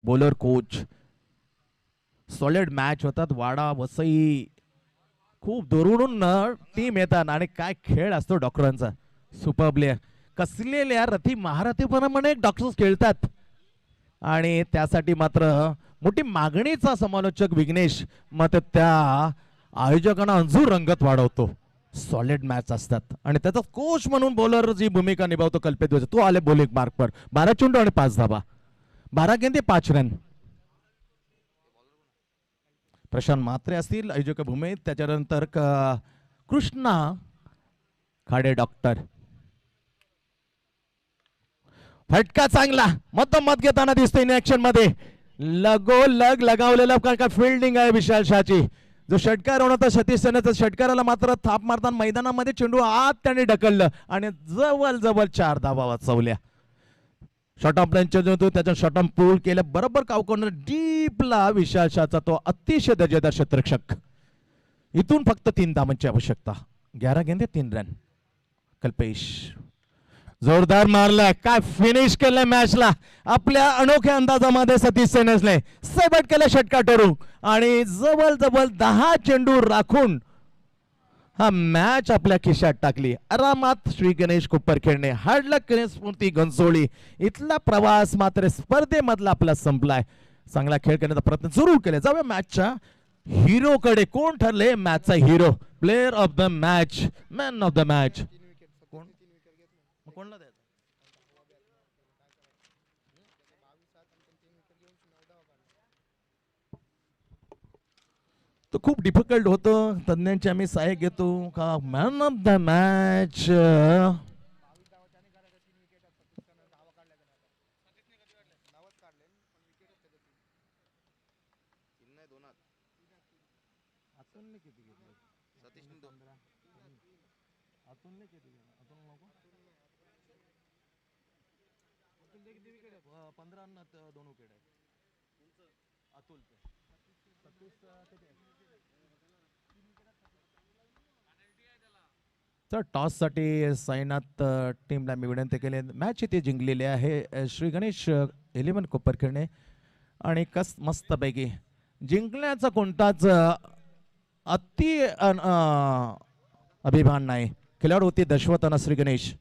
Bowler coach solid match होतात. वाडा वसई खूप दुरून टीम येतात आणि काय खेळ असतो डॉक्टरांचा. सुपर प्लेयर कसलेल्या रथी महारथीपणाने डॉक्टर्स खेळतात आणि त्यासाठी मात्र मोठी मागणीचा समालोचक विघ्नेश मग त्या आयोजकांना अंजूर रंगत वाढवतो. सॉलिड मॅच असतात आणि त्याचा कोच म्हणून बॉलर जी भूमिका निभावतो कल्पित तो आले बॉलिंग मार्क पर 12 चेंडू आणि 5 धावा 12 गेंदे 5 रन. प्रशांत म्हात्रे असतील आयोजक भूमीत. त्याच्यानंतर कृष्णा खाडे डॉक्टर. फटका चांगला मत घेताना दिसतोय इन ऍक्शन मध्ये. लगोलग लगावलेला का फिल्डिंग आहे विशाल शाहची. जो षटकार होता सतीश सेनेचा षटकाराला मात्र थाप मारताना मैदानामध्ये चेंडू आत त्याने ढकललं आणि जवळ जवळ 4 धावा वाचवल्या. शॉर्ट ऑफ लाईन चेंडू त्याच्या शॉर्ट ऑफ पूल केलं बरोबर कावकॉर्नर डीपला विशाल शाहचा तो अतिशय दर्जेदार क्षेत्ररक्षक. इथून फक्त 3 धावांची आवश्यकता. 11 गेंदे 3 रन. कल्पेश जोरदार मारलाय काय फिनिश केलंय मॅचला आपल्या अनोख्या अंदाजामध्ये सतीश सेनेसने सेबट केलं षटकार ठरून आणि जवळ जवळ 10 चेंडू राखून हा मॅच आपल्या खिशात टाकली. आरामात श्री गणेश कोपरखेडने हार्ड लक स्मृती घनसोळी. इथला प्रवास मात्र स्पर्धेमधला आपला संपलाय. चांगला खेळ करण्याचा प्रयत्न जरूर केला. जाऊया मॅचच्या हिरो कडे. कोण ठरले मॅचचा hero, player of the match, man of the match कोण, कोणला द्यायचं? तो खूप डिफिकल्ट होतं. तज्ञांची आम्ही सहाय्य घेतो का मॅन ऑफ द मॅच. तर टॉस साठी साईनाथ टीमला मी विनंती केली. मॅच इथे जिंकलेली आहे श्री गणेश 11 कोपरखिरणे आणि मस्तपैकी जिंकण्याचा कोणताच अति अभिमान नाही. खेळाडू होती दशवतन श्री गणेश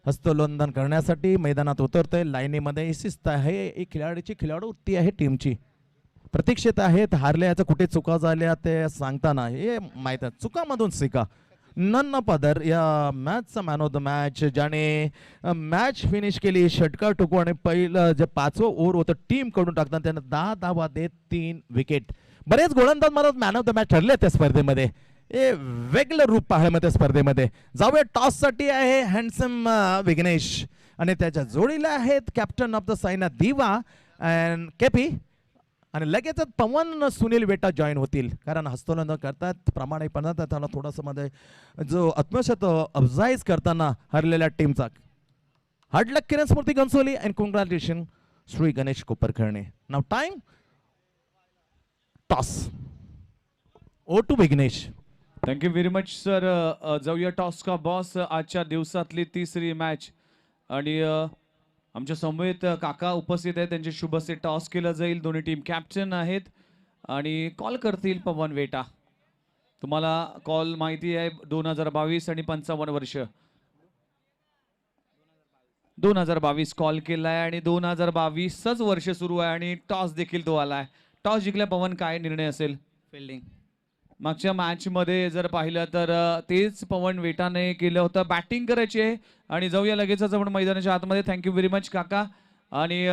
हस्तोल्लंघन करण्यासाठी मैदानात उतरतोय. लाईनीमध्ये शिस्त आहे. एक खेळाडूची खिलाडू वृत्ती आहे टीमची. प्रतीक्षित आहेत. हारल्याचं कुठे चुका झाल्या ते सांगताना हे माहित आहे. चुकामधून शिका. नन पदर या मॅचचा मॅन ऑफ द मॅच ज्याने मॅच फिनिश केली षटकार टोकू आणि पहिलं जे 5वं ओव्हर होतं टीम कडून टाकताना त्यानं 10 धावा देत 3 विकेट. बरेच गोलंदाज मला मॅन ऑफ द मॅच ठरले त्या स्पर्धेमध्ये. हे वेगळं रूप पाहायला त्या स्पर्धेमध्ये. जाऊया टॉस साठी आहे हँडसम विघ्नेश आणि त्याच्या जोडीला आहेत कॅप्टन ऑफ द सायना दिवा अँड केपी आणि लगेचच पवन सुनील वेटा जॉईन होतील कारण हस्तोल्लंघन करतात प्रामाणिकपणा त्याला थोडंसं मध्ये जो आत्मशत अफजाईज करताना हरलेल्या टीमचा. Hard luck Kiran Smruti Ghansoli and congratulation Shri Ganesh Koparkhairane. Now time toss. Oh to Vighnesh. Thank you very much sir. जाऊया टॉस का बॉस. आजच्या दिवसातली तिसरी मॅच आणि आमच्या समवेत काका उपस्थित आहेत. त्यांचे शुभ हस्ते टॉस केलं जाईल. दोन्ही टीम कॅप्टन आहेत आणि कॉल करतील पवन वेटा. तुम्हाला कॉल माहिती आहे 2022 आणि 55 वर्ष 2022 कॉल केलाय आणि 2022च वर्ष सुरू आहे आणि टॉस देखील तो आलाय. टॉस जिंकल्या पवन काय निर्णय असेल? फिल्डिंग. मागच्या मॅच मध्ये जर पाहिलं तर तेच पवन वेटाने केलं होतं. बॅटिंग करायची आहे आणि जाऊया लगेचच आपण मैदानाच्या आतमध्ये. थँक्यू व्हेरी मच काका. आणि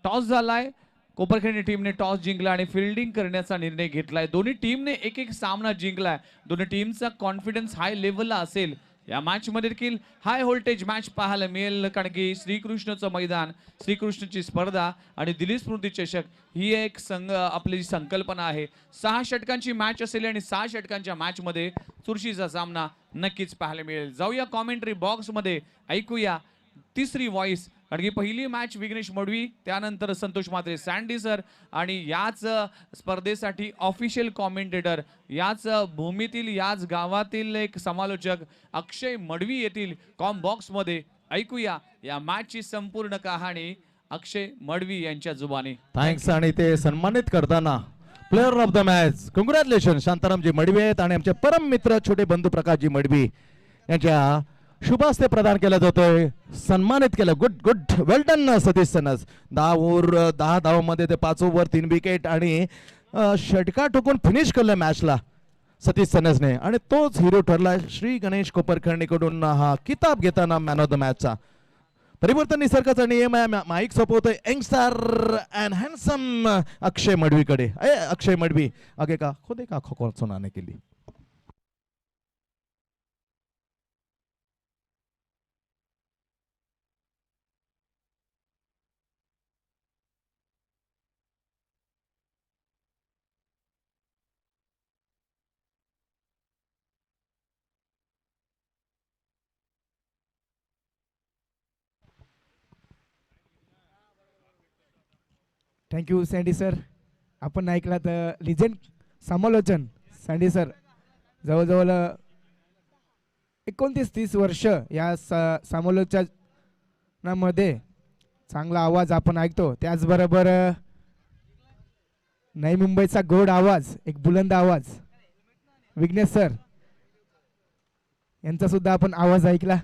टॉस झालाय. कोपरखिरणे टीमने टॉस जिंकला आणि फिल्डिंग करण्याचा निर्णय घेतलाय. दोन्ही टीमने एक एक सामना जिंकलाय. दोन्ही टीमचा कॉन्फिडन्स हाय लेवलला असेल. या मॅच मध्ये देखील हाय व्होल्टेज मॅच पाहायला मिळेल कारण की श्रीकृष्णचं मैदान, श्रीकृष्णची स्पर्धा आणि दिलीप स्मृती चषक ही एक आपली संकल्पना आहे. 6 षटकांची मॅच असेल आणि 6 षटकांच्या मॅच मध्ये चुरशीचा सामना नक्कीच पाहायला मिळेल. जाऊया कॉमेंट्री बॉक्स मध्ये ऐकूया तिसरी व्हॉइस. कारण की पहिली मॅच विघ्नेश मडवी, त्यानंतर संतोष म्हात्रे सँडी सर आणि याच स्पर्धेसाठी ऑफिशियल कॉमेंटेटर याच भूमीतील याच गावातील एक समालोचक अक्षय मडवी येतील कॉम बॉक्स मध्ये. ऐकूया या मॅचची संपूर्ण कहाणी अक्षय मडवी यांच्या जुबानी. थँक्स. आणि ते सन्मानित करताना player of the match congratulation शांतारामजी मडवी आहेत आणि आमचे परम मित्र छोटे बंधू प्रकाशजी मडवी यांच्या शुभास्ते प्रदान केला जातोय. सन्मानित केलं. गुड गुड वेल डन सतीश सनस. 10 ओव्हर 10 धावांमध्ये ते 5 ओव्हर 3 विकेट आणि षटकार ठोकून फिनिश केलं मॅचला सतीश सनसने आणि तोच हिरो ठरला श्री गणेश कोपरखिरणे हा किताब घेताना मॅन ऑफ द मॅचचा. परिवर्तन निसर्गाचा नियम आहे. माईक सोपवतोय यंगस्टर अँड हँडसम अक्षय मडवीकडे. अक्षय मडवी आगे का खुदे का कॉल सुनाने के लिए. Thank you sandy sir. आपण ऐकला तर लिजेंड समालोचन सँडी सर जवळजवळ 29-30 वर्ष या समालोचनामध्ये चांगला आवाज आपण ऐकतो. त्याचबरोबर नवी मुंबईचा गोड आवाज, एक बुलंद आवाज विघ्नेश सर यांचा सुद्धा आपण आवाज ऐकला.